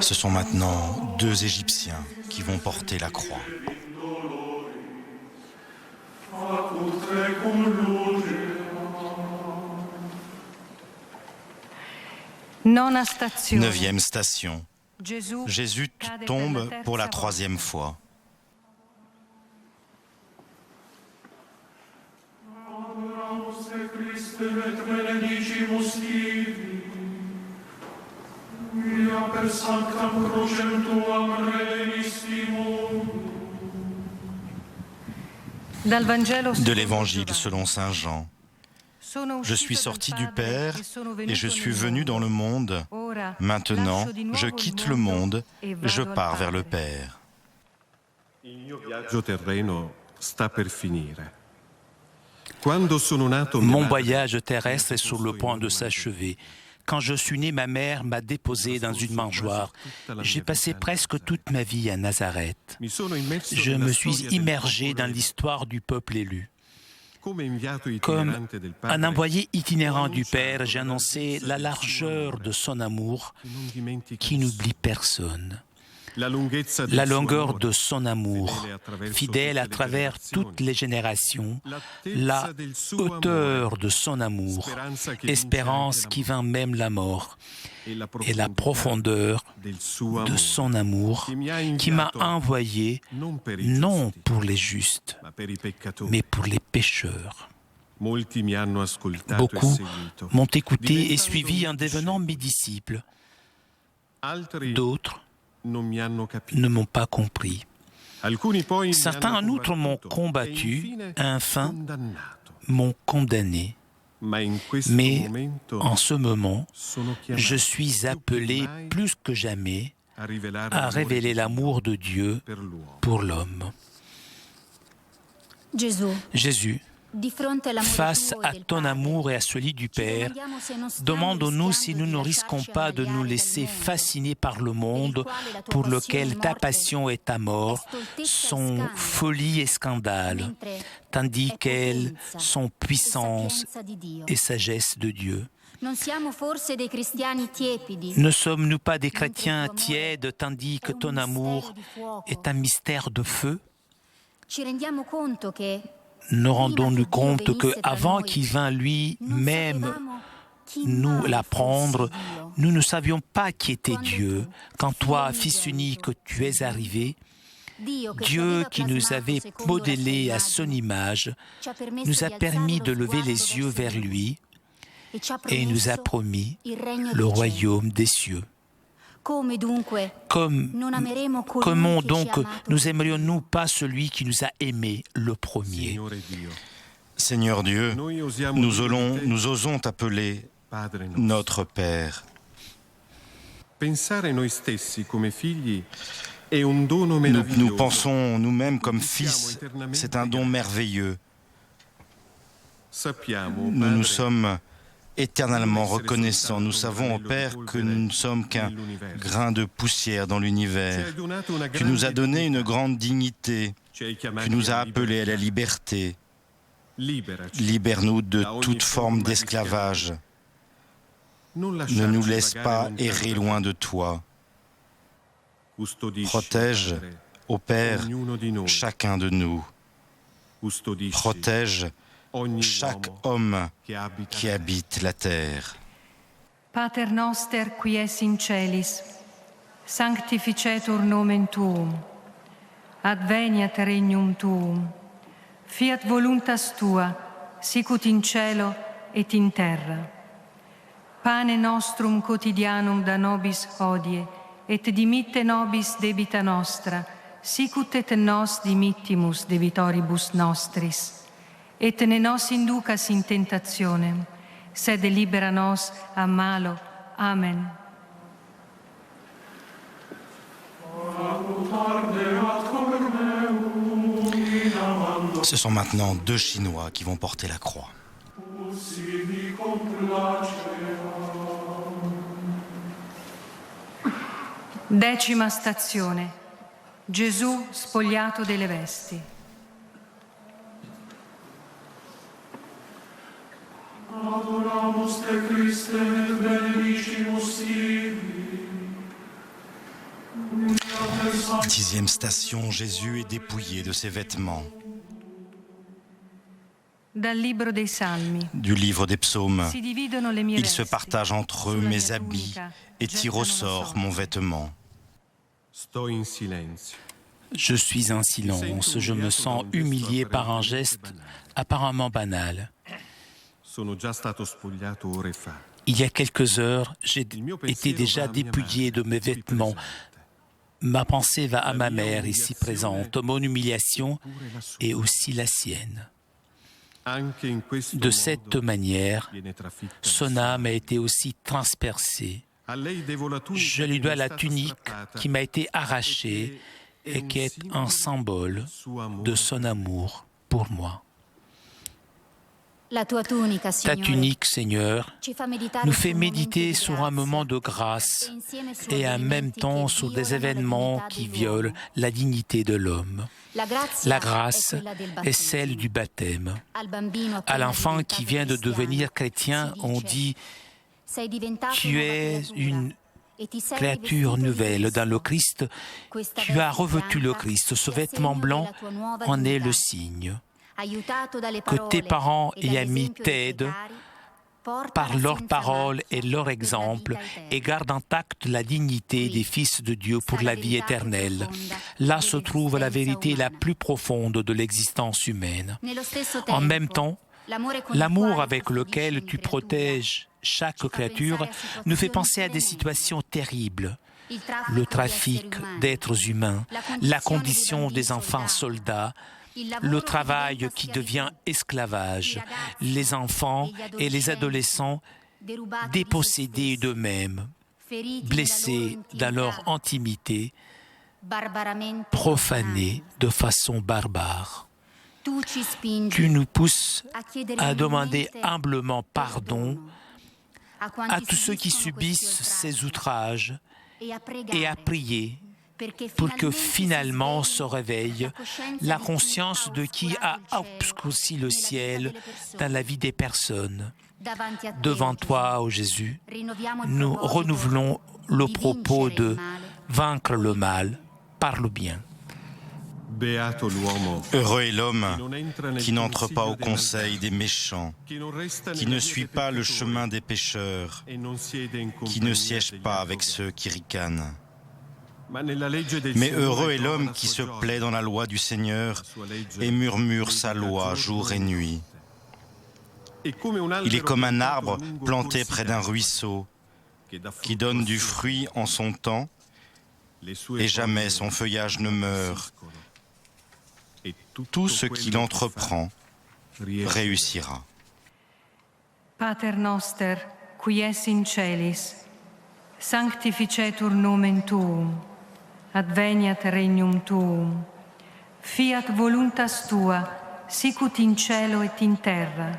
Ce sont maintenant 2 Égyptiens qui vont porter la croix. Nona stazione. 9e station. Jésus tombe pour la 3e fois. De l'Évangile selon saint Jean. Je suis sorti du Père et je suis venu dans le monde. Maintenant, je quitte le monde, je pars vers le Père. Mon voyage terrestre est sur le point de s'achever. Quand je suis né, ma mère m'a déposé dans une mangeoire. J'ai passé presque toute ma vie à Nazareth. Je me suis immergé dans l'histoire du peuple élu. Comme un envoyé itinérant du Père, j'ai annoncé la largeur de son amour qui n'oublie personne. La longueur de son amour, fidèle à travers toutes les générations, la hauteur de son amour, espérance qui vainc même la mort, et la profondeur de son amour qui m'a envoyé non pour les justes, mais pour les pécheurs. Beaucoup m'ont écouté et suivi en devenant mes disciples. D'autres ne m'ont pas compris. Certains en outre m'ont combattu, enfin m'ont condamné. Mais en ce moment, je suis appelé plus que jamais à révéler l'amour de Dieu pour l'homme. Jésus, face à ton amour et à celui du Père, demande-nous si nous ne risquons pas de nous laisser fasciner par le monde pour lequel ta passion et ta mort sont folie et scandale, tandis qu'elles sont puissance et sagesse de Dieu. Ne sommes-nous pas des chrétiens tièdes tandis que ton amour est un mystère de feu? Nous rendons-nous compte qu'avant qu'il vînt lui-même nous l'apprendre, nous ne savions pas qui était Dieu. Quand toi, Fils unique, tu es arrivé, Dieu qui nous avait modélés à son image, nous a permis de lever les yeux vers lui et nous a promis le royaume des cieux. Comment donc nous aimerions-nous pas celui qui nous a aimés le premier? Seigneur Dieu, nous osons t'appeler notre Père. Nous pensons nous-mêmes comme fils, c'est un don merveilleux. Nous nous sommes éternellement reconnaissants. Nous savons, ô Père, que nous ne sommes qu'un grain de poussière dans l'univers. Tu nous as donné une grande dignité. Tu nous as appelés à la liberté. Libère-nous de toute forme d'esclavage. Ne nous laisse pas errer loin de toi. Protège, ô Père, chacun de nous. Protège chaque homme qui habite la terre. Pater noster qui es in celis, sanctificetur nomen tuum, adveniat regnum tuum, fiat voluntas tua, sicut in cielo et in terra. Pane nostrum quotidianum da nobis hodie, et dimitte nobis debita nostra, sicut et nos dimittimus debitoribus nostris. Et ne nos inducas in tentationem, sed libera nos a malo. Amen. Ce sont maintenant 2 Chinois qui vont porter la croix. Decima stazione. Gesù spogliato delle vesti. Adoramus te Christe et benedicimus tibi. 10e station, Jésus est dépouillé de ses vêtements. Dal libro dei Salmi. Du livre des psaumes, Si dividono le mie ils se vesti. partagent entre eux Sulla mes mia habits tunica et tirent au gettano la sort mon vêtement. Sto in silenzio. Je suis en silence, je me sens humilié par un geste apparemment banal. Sono già stato spogliato ore fa. Il y a quelques heures, j'ai été déjà dépouillé de mes vêtements. Ma pensée va à ma mère ici présente, mon humiliation et aussi la sienne. Anche in questo De cette modo manière, viene trafitta. son âme a été aussi transpercée. A lei devo la tunica Je lui che dois mi è la stata tunique strappata qui m'a été arrachée et qui est un symbole de son amour pour moi. La tua tunica, Ta Signore, tunique, Seigneur, ci fa meditare nous su fait momenti méditer di sur un grazia moment de grâce e insieme su et en avvenimenti même temps che sur des violano la événements dignità qui dell'uomo. violent la dignité de l'homme. La grazia La è grâce quella del est battesimo. celle du baptême. Al bambino À appena l'enfant diventato qui vient de cristiano, devenir chrétien, si on dice, dit sei diventato tu nuova es creatura une e ti sei créature rivestito di nouvelle dans le Cristo. Christ. Questa Tu as veste revêtu le bianca Christ. Ce è vêtement segno blanc della tua nuova en est dignità. le signe. Aiutato dalle Que tes parole parents e et amis dall'esempio dei tuoi t'aident cari, porta par la leurs senza paroles macchia et leur per la exemple vita eterna. et garde intacte la dignité des fils de Dieu pour la vie éternelle. Là se trouve la vérité la plus profonde de l'existence humaine. Nello stesso En tempo, même temps, l'amore con il l'amour quale avec custodisci lequel ogni tu creatura, protèges chaque créature nous fait penser à des situations terribles. Le trafic d'êtres humains, la condition des enfants soldats, le travail qui devient esclavage, les enfants et les adolescents dépossédés d'eux-mêmes, blessés dans leur intimité, profanés de façon barbare. Tu nous pousses à demander humblement pardon à tous ceux qui subissent ces outrages et à prier pour que finalement se réveille la conscience de qui a obscurci le ciel dans la vie des personnes. Devant toi, ô Jésus, nous renouvelons le propos de vaincre le mal par le bien. Beato l'uomo Heureux est l'homme qui n'entre pas au conseil des méchants, qui ne suit pas le chemin des pécheurs, qui ne siège pas avec ceux qui ricanent. Mais heureux est l'homme qui se plaît dans la loi du Seigneur et murmure sa loi jour et nuit. Il est comme un arbre planté près d'un ruisseau, qui donne du fruit en son temps, et jamais son feuillage ne meurt. Tout ce qu'il entreprend réussira. Pater noster, qui es in celis, sanctificetur nomen tuum, adveniat regnum tuum, fiat voluntas tua, sicut in cielo et in terra.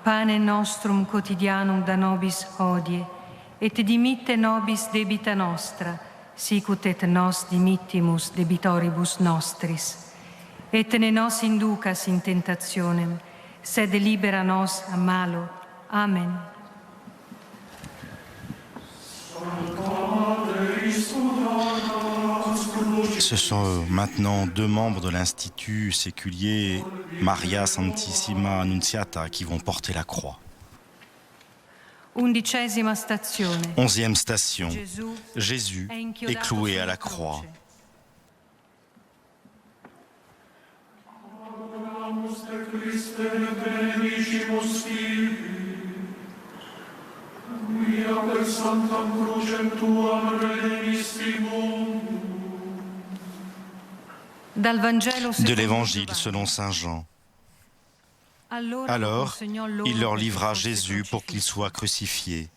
Pane nostrum quotidianum da nobis hodie, et dimitte nobis debita nostra, sicut et nos dimittimus debitoribus nostris. Et ne nos inducas in tentationem, sed libera nos a malo. Amen. Sancta Mater Ce sont maintenant 2 membres de l'Institut séculier Maria Santissima Annunziata qui vont porter la croix. 11ª stazione. 11e station. Jésus est cloué à la croix. De l'Évangile selon saint Jean. Alors, il leur livra Jésus pour qu'il soit crucifié.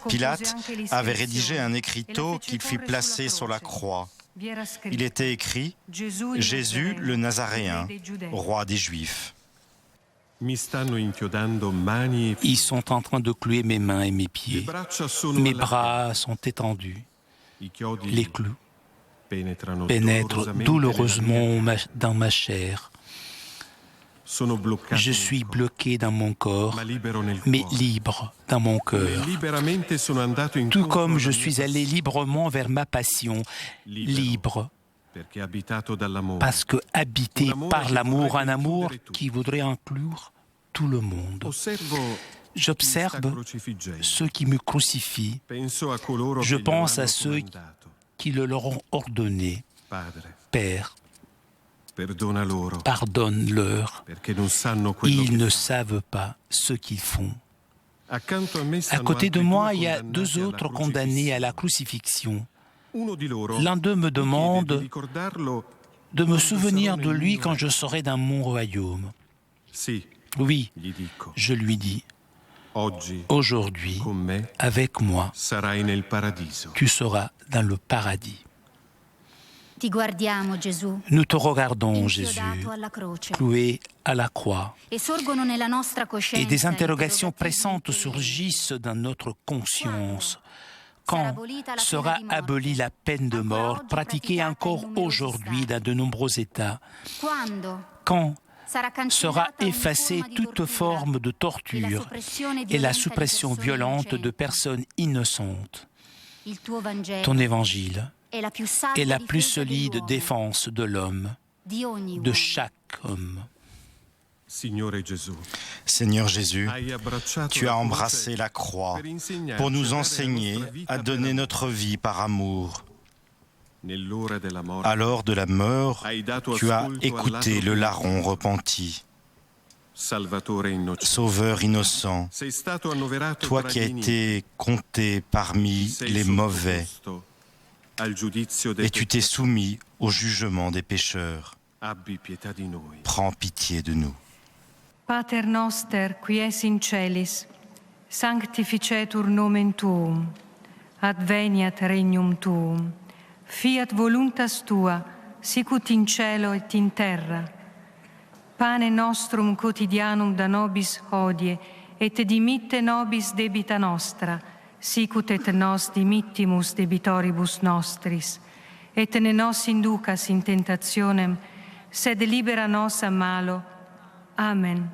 Pilate avait rédigé un écriteau qu'il fit placer sur la croix. Il était écrit « Jésus le Nazaréen, roi des Juifs ». Mi stanno inchiodando mani e Ils sont en train de clouer mes mains et mes pieds. Mes bras sont étendus. Les clous pénètrent douloureusement dans ma chair. Je suis bloqué dans mon corps, mais libre dans mon cœur. Tout comme je suis allé librement vers ma passion, libre, parce que habité par l'amour, un amour qui voudrait inclure tout le monde. J'observe ceux qui me crucifient. Je pense à ceux qui le leur ont ordonné. Père, pardonne-leur. Ils ne savent pas ce qu'ils font. À côté de moi, il y a 2 autres condamnés à la crucifixion. L'un d'eux me demande de me souvenir de lui quand je serai dans mon royaume. Oui, je lui dis, aujourd'hui, avec moi, tu seras dans le paradis. Nous te regardons, Jésus, cloué à la croix. Et des interrogations pressantes surgissent dans notre conscience. Quand sera abolie la peine de mort pratiquée encore aujourd'hui dans de nombreux États? Quand sera effacée toute forme de torture et la suppression violente de personnes innocentes? Ton évangile est la plus solide défense de l'homme, de chaque homme. Seigneur Jésus, tu as embrassé la croix pour nous enseigner à donner notre vie par amour. À l'heure de la mort, tu as écouté le larron repenti. Sauveur innocent, toi qui as été compté parmi les mauvais, et tu t'es soumis au jugement des pécheurs. Prends pitié de nous. Pater noster, qui es in celis, sanctificetur nomen tuum, adveniat regnum tuum, fiat voluntas tua, sicut in cielo et in terra. Pane nostrum quotidianum da nobis hodie, et dimitte nobis debita nostra, sicut et nos dimittimus debitoribus nostris, et ne nos inducas in tentationem, sed libera nos a malo. Amen.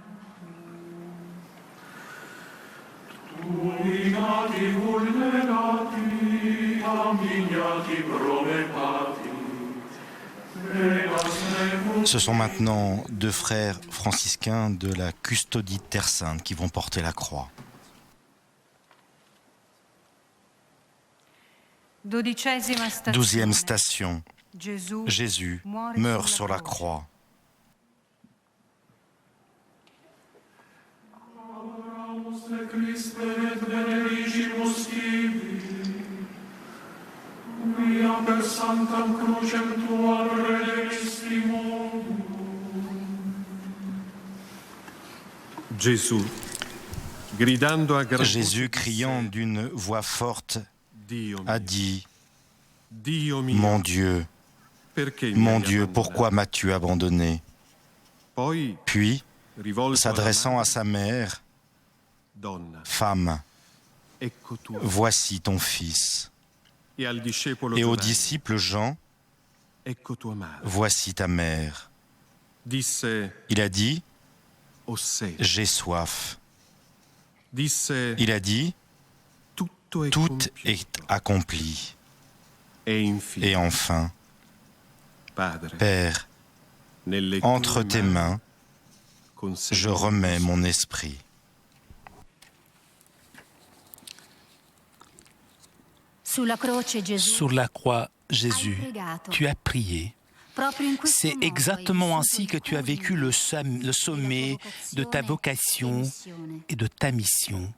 Ce sont maintenant 2 frères franciscains de la Custodie de Terre Sainte qui vont porter la croix. 12e station. Jésus meurt sur la croix. Jésus, criant d'une voix forte, a dit « Mon Dieu, pourquoi m'as-tu abandonné ?» Puis, s'adressant à sa mère, « Femme, voici ton fils. » Et au disciple Jean, « Voici ta mère. » Il a dit, « J'ai soif. » Il a dit, « Tout est accompli. » Et enfin, Père, entre tes mains, je remets mon esprit. Sur la croix, Jésus, tu as prié. C'est exactement ainsi que tu as vécu le sommet de ta vocation et de ta mission.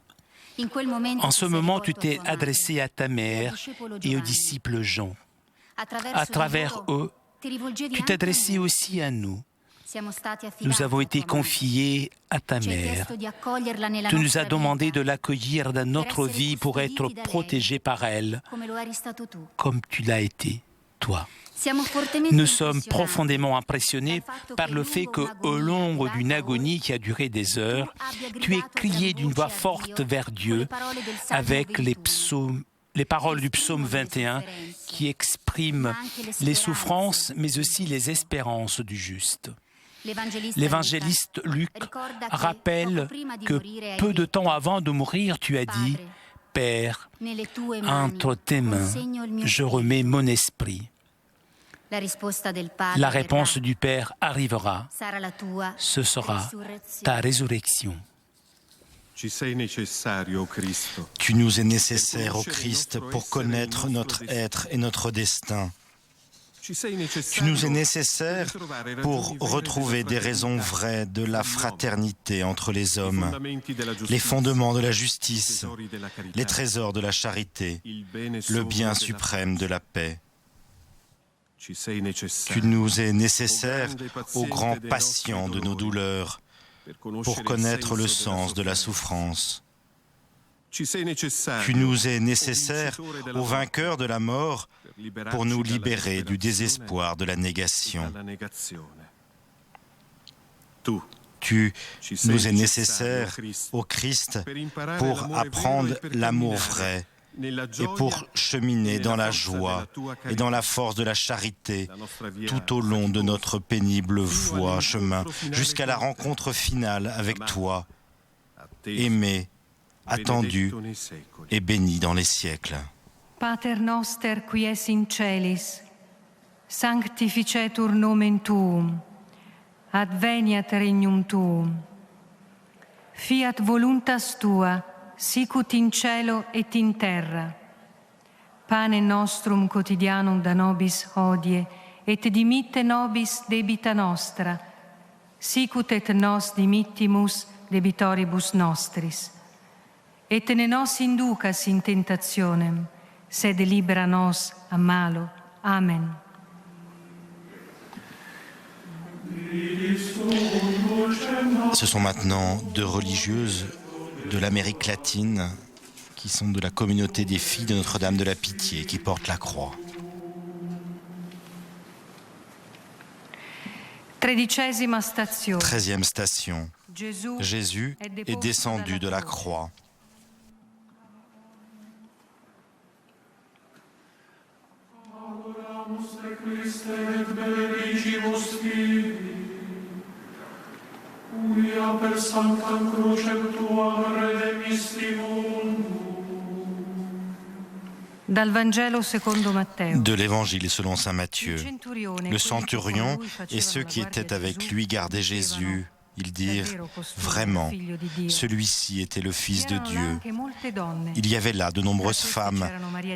En ce moment, tu t'es adressé à ta mère et aux disciples Jean. À travers eux, tu t'es adressé aussi à nous. Nous avons été confiés à ta mère. Tu nous as demandé de l'accueillir dans notre vie pour être protégés par elle, comme tu l'as été, toi. Nous sommes profondément impressionnés par le fait qu'au long d'une agonie qui a duré des heures, tu aies crié d'une voix forte vers Dieu avec les paroles du psaume 21 qui expriment les souffrances mais aussi les espérances du juste. L'évangéliste Luc rappelle que peu de temps avant de mourir, tu as dit « Père, entre tes mains, je remets mon esprit ». La réponse du Père arrivera. Ce sera ta résurrection. Tu nous es nécessaire, ô Christ, pour connaître notre être et notre destin. Tu nous es nécessaire pour retrouver des raisons vraies de la fraternité entre les hommes, les fondements de la justice, les trésors de la charité, le bien suprême de la paix. Tu nous es nécessaire au grand patient de nos douleurs, pour connaître le sens de la souffrance. Tu nous es nécessaire au vainqueur de la mort, pour nous libérer du désespoir de la négation. Tu nous es nécessaire au Christ pour apprendre l'amour vrai et pour cheminer dans la joie et dans la force de la charité tout au long de notre pénible chemin, jusqu'à la rencontre finale avec toi, aimé, attendu et béni dans les siècles. Pater noster qui es in celis, sanctificetur nomen tuum, adveniat regnum tuum, fiat voluntas tua, sicut in cielo et in terra. Pane nostrum quotidianum da nobis hodie, et dimitte nobis debita nostra, sicut et nos dimittimus debitoribus nostris. Et ne nos inducas in tentationem, sed libera nos a malo. Amen. Ce sont maintenant deux religieuses de l'Amérique latine qui sont de la communauté des filles de Notre-Dame de la Pitié qui portent la croix. 13e station. Jésus est descendu de la croix. Christe et benedicimus Filii, quia per sanctam crucem tuam redemisti mundum. De l'Évangile selon saint Matthieu, le centurion et ceux qui étaient avec lui gardaient Jésus. Ils dirent « Vraiment, celui-ci était le Fils de Dieu ». Il y avait là de nombreuses femmes.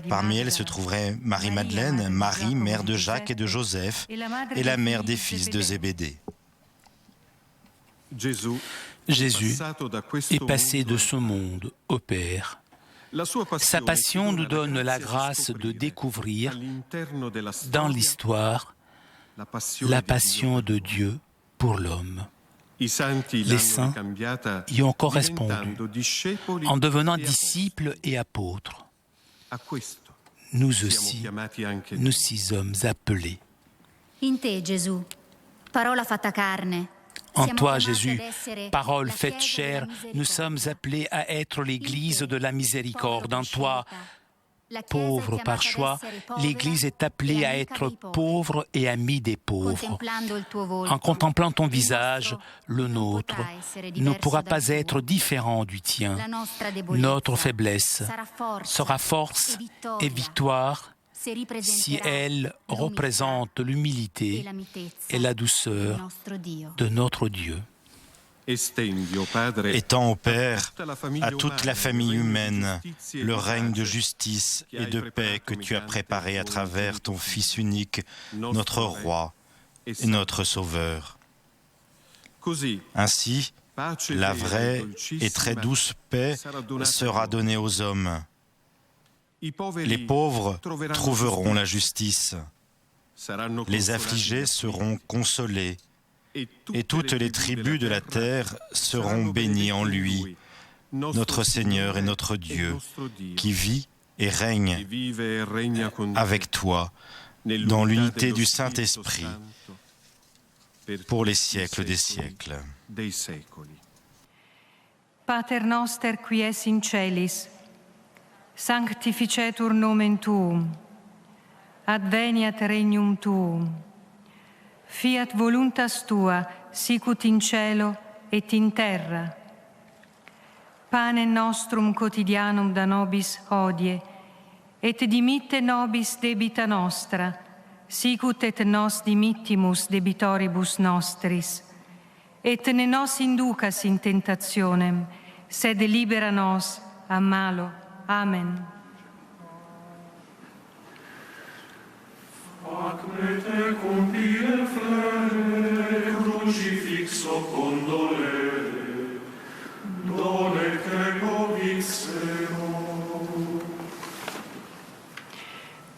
Parmi elles se trouverait Marie-Madeleine, Marie, mère de Jacques et de Joseph, et la mère des fils de Zébédée. Jésus est passé de ce monde au Père. Sa passion nous donne la grâce de découvrir dans l'histoire la passion de Dieu pour l'homme. Les saints y ont correspondu en devenant disciples et apôtres. Nous aussi, nous y sommes appelés. En toi, Jésus, parole faite chair, nous sommes appelés à être l'Église de la miséricorde. En toi, pauvre par choix, l'Église est appelée à être pauvre et amie des pauvres. En contemplant ton visage, le nôtre ne pourra pas être différent du tien. Notre faiblesse sera force et victoire si elle représente l'humilité et la douceur de notre Dieu. Étends, ô Père, à toute la famille humaine le règne de justice et de paix que tu as préparé à travers ton Fils unique, notre Roi et notre Sauveur. Ainsi, la vraie et très douce paix sera donnée aux hommes. Les pauvres trouveront la justice. Les affligés seront consolés. Et toutes les tribus de la terre seront bénies en lui, notre Seigneur et notre Dieu, qui vit et règne avec toi dans l'unité du Saint-Esprit pour les siècles des siècles. Pater noster qui es in celis, sanctificetur nomen tuum, adveniat regnum tuum, fiat voluntas tua, sicut in cielo et in terra. Panem nostrum quotidianum da nobis hodie, et dimitte nobis debita nostra, sicut et nos dimittimus debitoribus nostris. Et ne nos inducas in tentationem, sed libera nos a malo. Amen. Ac me te compie flere, crucifixo condolere, done te povixero.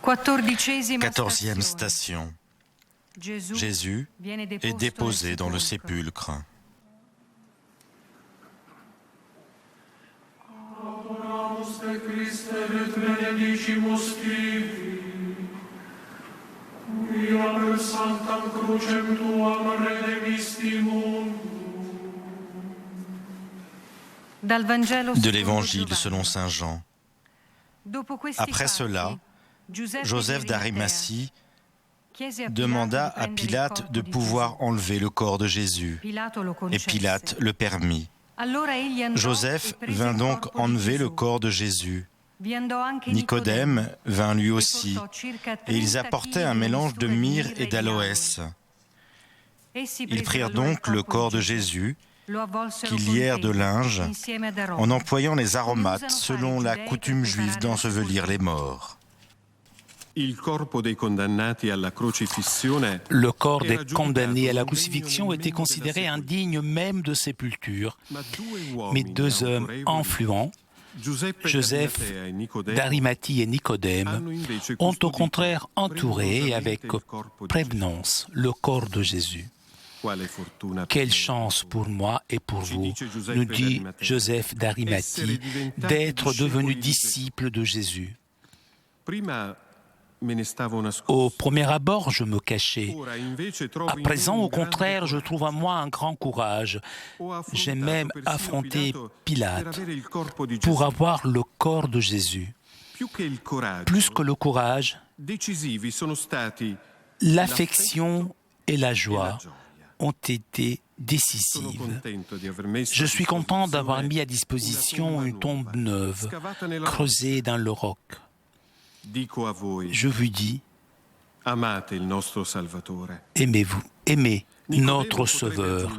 14e station. Jésus est déposé dans le sépulcre. Adoramus te Christe et benedicimus tibi, quia per sanctam crucem tuam redemisti mundum. De l'Évangile selon saint Jean. Après cela, Joseph d'Arimathie demanda à Pilate de pouvoir enlever le corps de Jésus, et Pilate le permit. Joseph vint donc enlever le corps de Jésus. Nicodème vint lui aussi, et ils apportaient un mélange de myrrhe et d'aloès. Ils prirent donc le corps de Jésus, qu'ils lièrent de linge, en employant les aromates selon la coutume juive d'ensevelir les morts. Le corps des condamnés à la crucifixion était considéré indigne même de sépulture. Mais deux hommes influents, Joseph d'Arimathie et Nicodème, ont au contraire entouré avec prévenance le corps de Jésus. Quelle chance pour moi et pour vous, nous dit Joseph d'Arimathie, d'être devenu disciple de Jésus. Au premier abord, je me cachais. À présent, au contraire, je trouve en moi un grand courage. J'ai même affronté Pilate pour avoir le corps de Jésus. Plus que le courage, l'affection et la joie ont été décisives. Je suis content d'avoir mis à disposition une tombe neuve, creusée dans le roc. Je vous dis, aimez-vous, aimez notre Sauveur.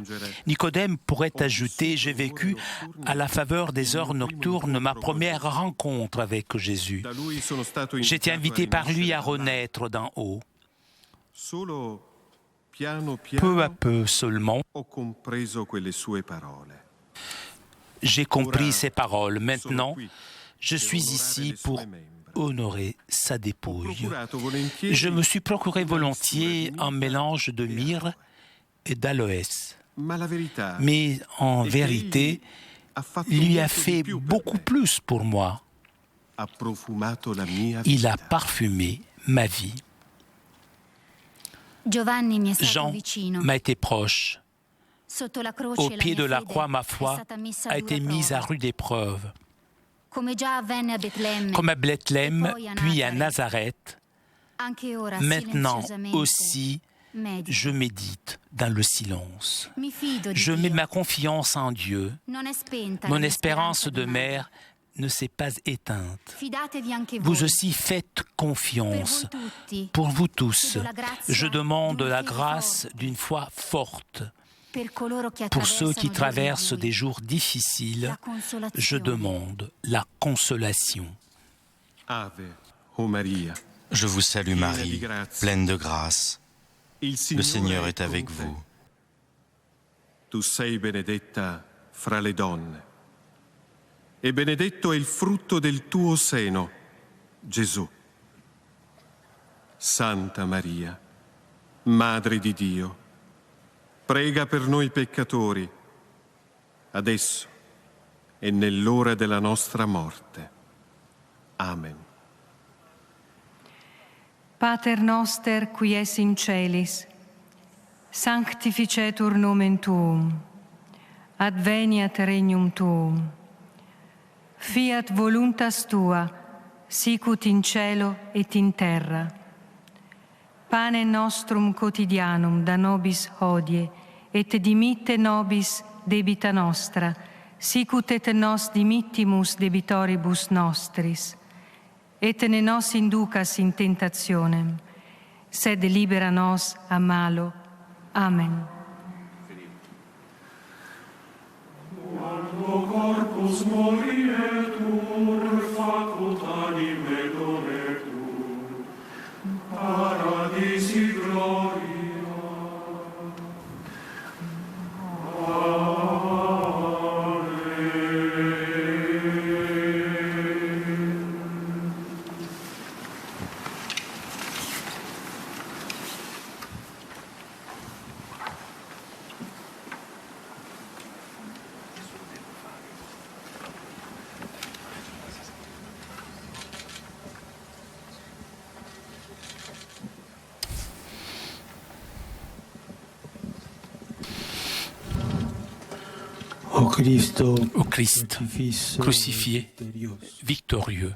Nicodème pourrait ajouter, j'ai vécu à la faveur des heures nocturnes ma première rencontre avec Jésus. J'étais invité par lui à renaître d'en haut. Peu à peu seulement, j'ai compris ses paroles. Maintenant, je suis ici pour honorer sa dépouille. Je me suis procuré volontiers un mélange de myrrhe et d'aloès. Mais en vérité, il lui a fait beaucoup plus pour moi. Il a parfumé ma vie. Jean m'a été proche. Au pied de la croix, ma foi a été mise à rude épreuve. Comme à Bethléem, puis à Nazareth, maintenant aussi, je médite dans le silence. Je mets ma confiance en Dieu. Mon espérance de mère ne s'est pas éteinte. Vous aussi faites confiance. Pour vous tous, je demande la grâce d'une foi forte. Pour ceux qui traversent des jours difficiles, je demande la consolation. Ave, o Maria. Je vous salue Marie, pleine de grâce. Le Seigneur est avec vous. Tu sei benedetta fra le donne, e benedetto è il frutto del tuo seno, Gesù. Santa Maria, Madre di Dio, prega per noi peccatori, adesso e nell'ora della nostra morte. Amen. Pater noster qui es in celis, sanctificetur nomen tuum, adveniat regnum tuum, fiat voluntas tua, sicut in cielo et in terra. Panem nostrum quotidianum da nobis hodie, et dimitte nobis debita nostra, sicut et nos dimittimus debitoribus nostris, et ne nos inducas in tentationem, sed libera nos a malo. Amen. Quando corpus morietur, facut anime donetur, paradisi gloria. Au Christ, crucifié, victorieux.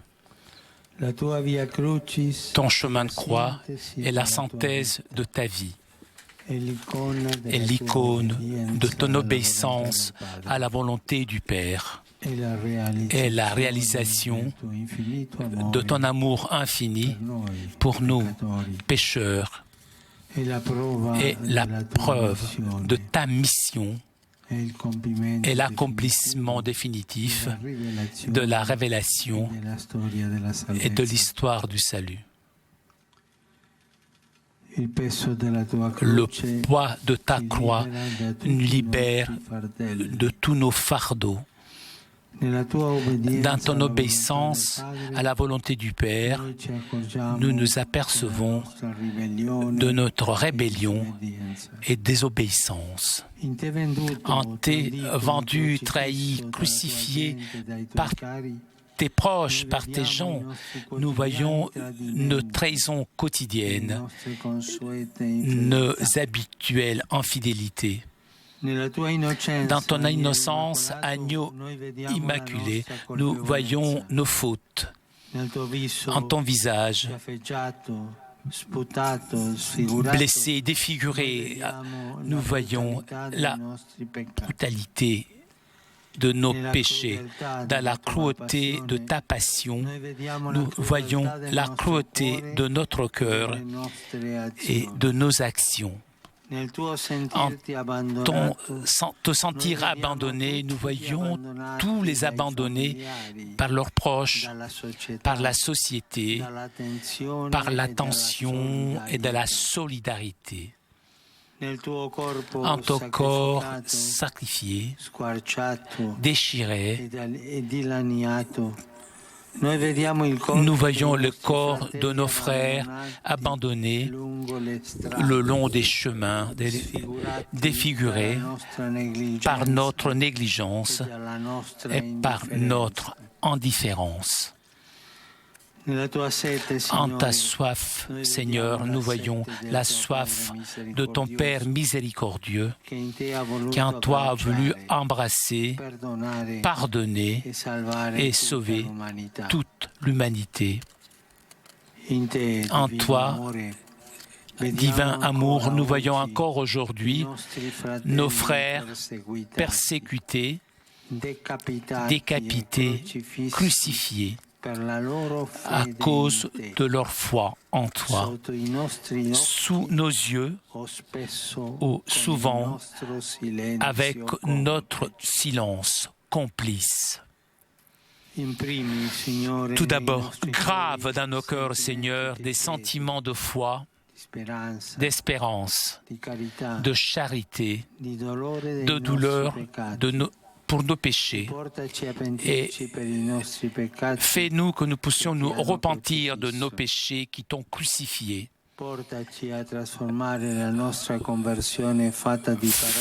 Ton chemin de croix est la synthèse de ta vie, est l'icône de ton obéissance à la volonté du Père, est la réalisation de ton amour infini pour nous, pécheurs, et la preuve de ta mission et l'accomplissement définitif de la révélation et de l'histoire du salut. Le poids de ta croix nous libère de tous nos fardeaux. Dans ton obéissance à la volonté du Père, nous nous apercevons de notre rébellion et désobéissance. En t'es vendu, trahi, crucifié par tes proches, par tes gens, nous voyons nos trahisons quotidiennes, nos habituelles infidélités. Dans ton innocence, agneau immaculé, nous voyons nos fautes. En ton visage, blessé, défiguré, nous voyons la brutalité de nos péchés. Dans la cruauté de ta passion, nous voyons la cruauté de notre cœur et de nos actions. En te sentir abandonné, nous voyons tous les abandonnés par leurs proches, par la société, par l'attention et de la solidarité. En ton corps sacrifié, déchiré, nous voyons le corps de nos frères abandonnés le long des chemins, défigurés par notre négligence et par notre indifférence. En ta soif, Seigneur, nous voyons la soif de ton Père miséricordieux qui en toi a voulu embrasser, pardonner et sauver toute l'humanité. En toi, divin amour, nous voyons encore aujourd'hui nos frères persécutés décapités, crucifiés à cause de leur foi en toi. Sous nos yeux, ou souvent avec notre silence complice. Tout d'abord, grave dans nos cœurs, Seigneur, des sentiments de foi, d'espérance, de charité, de douleur pour nos péchés. Et fais-nous que nous puissions nous repentir de nos péchés qui t'ont crucifié.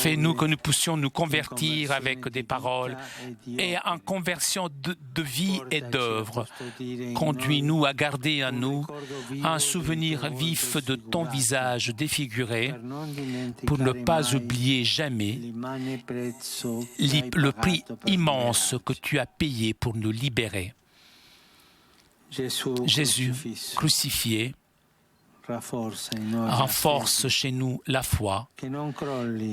Fais-nous que nous puissions nous convertir avec des paroles et en conversion de vie et d'œuvre. Conduis-nous à garder en nous un souvenir vif de ton visage défiguré pour ne pas oublier jamais le prix immense que tu as payé pour nous libérer. Jésus crucifié, renforce chez nous la foi,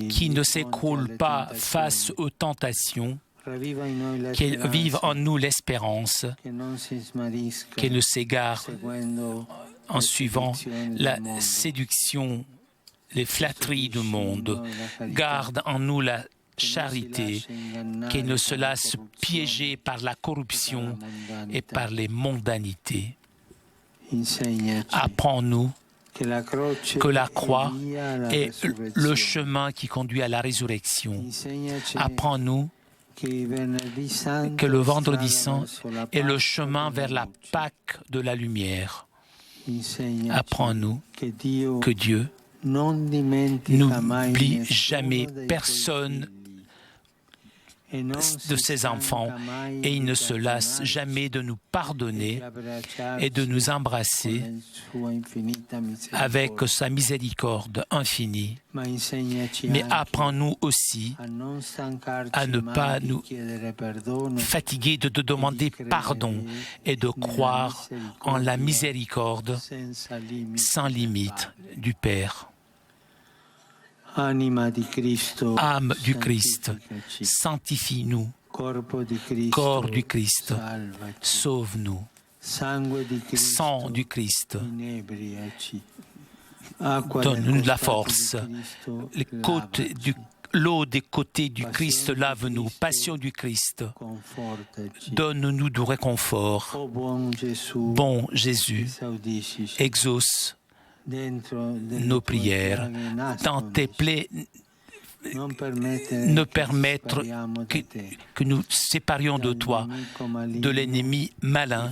qui ne s'écroule pas face aux tentations, qu'elle vive en nous l'espérance, qu'elle ne s'égare en suivant la séduction, les flatteries du monde. Garde en nous la charité, qu'elle ne se laisse piéger par la corruption et par les mondanités. Apprends-nous que la croix est le chemin qui conduit à la résurrection. Apprends-nous que le vendredi saint est le chemin vers la Pâque de la lumière. Apprends-nous que Dieu n'oublie jamais personne de ses enfants et il ne se lasse jamais de nous pardonner et de nous embrasser avec sa miséricorde infinie. Mais apprends-nous aussi à ne pas nous fatiguer de te demander pardon et de croire en la miséricorde sans limite du Père. Âme du Christ, sanctifie-nous. Corps du Christ, sauve-nous. Sang du Christ, donne-nous de la force. L'eau des côtés du Christ, lave-nous. Passion du Christ, donne-nous du réconfort. Bon Jésus, exauce nos prières, dans tes plaies, ne permettre que nous séparions de toi, de l'ennemi malin.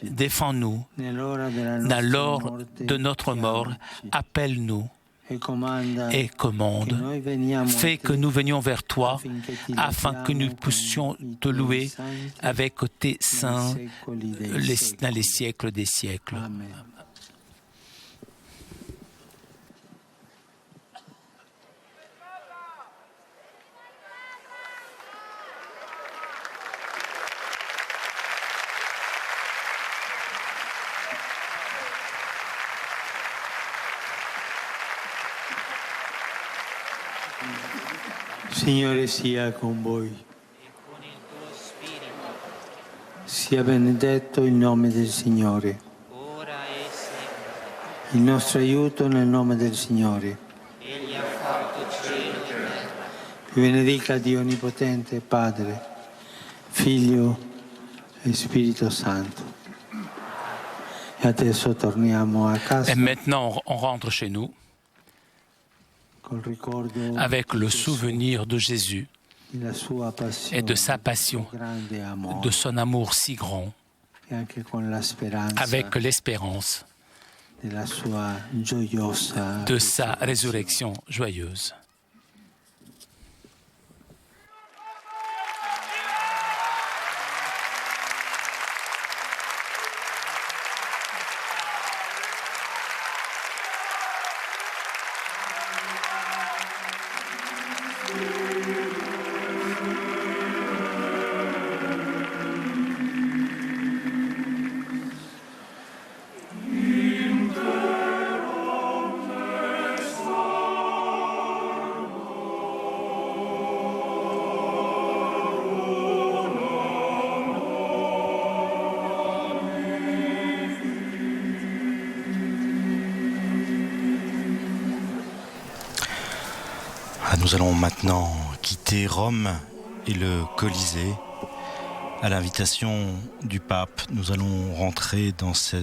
Défends-nous. Dans l'heure de notre mort, appelle-nous et commande. Fais que nous venions vers toi afin que nous puissions te louer avec tes saints dans les siècles des siècles. Signore sia con voi. Sia benedetto il nome del Signore. Il nostro aiuto nel nome del Signore. Egli ha fatto cielo e terra. Vi benedica Dio Onnipotente, Padre, Figlio e Spirito Santo. E adesso torniamo a casa. Et maintenant, on rentre chez nous avec le souvenir de Jésus et de sa passion, de son amour si grand, avec l'espérance de sa résurrection joyeuse. Nous allons maintenant quitter Rome et le Colisée. À l'invitation du pape, nous allons rentrer dans ce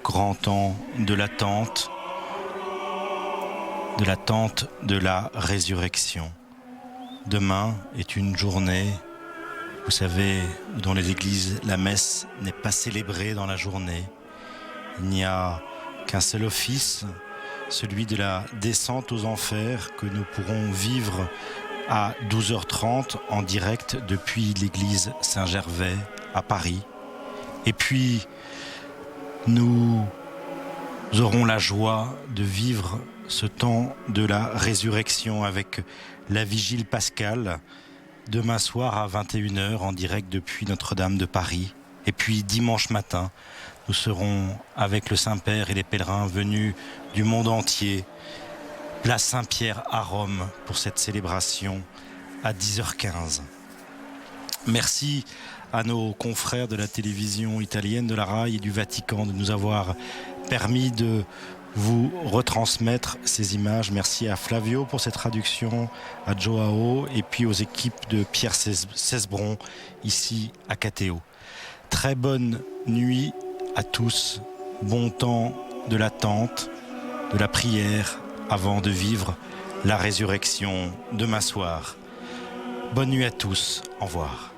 grand temps de l'attente de la résurrection. Demain est une journée, vous savez, dans les églises, la messe n'est pas célébrée dans la journée. Il n'y a qu'un seul office, celui de la descente aux enfers, que nous pourrons vivre à 12h30 en direct depuis l'église Saint-Gervais à Paris. Et puis, nous aurons la joie de vivre ce temps de la résurrection avec la vigile pascale demain soir à 21h en direct depuis Notre-Dame de Paris. Et puis dimanche matin, nous serons avec le Saint-Père et les pèlerins venus du monde entier, place Saint-Pierre à Rome pour cette célébration à 10h15. Merci à nos confrères de la télévision italienne, de la RAI et du Vatican de nous avoir permis de vous retransmettre ces images. Merci à Flavio pour cette traduction, à Joao et puis aux équipes de Pierre Cesbron ici à Catéo. Très bonne nuit à tous, bon temps de l'attente, de la prière avant de vivre la résurrection demain soir. Bonne nuit à tous, au revoir.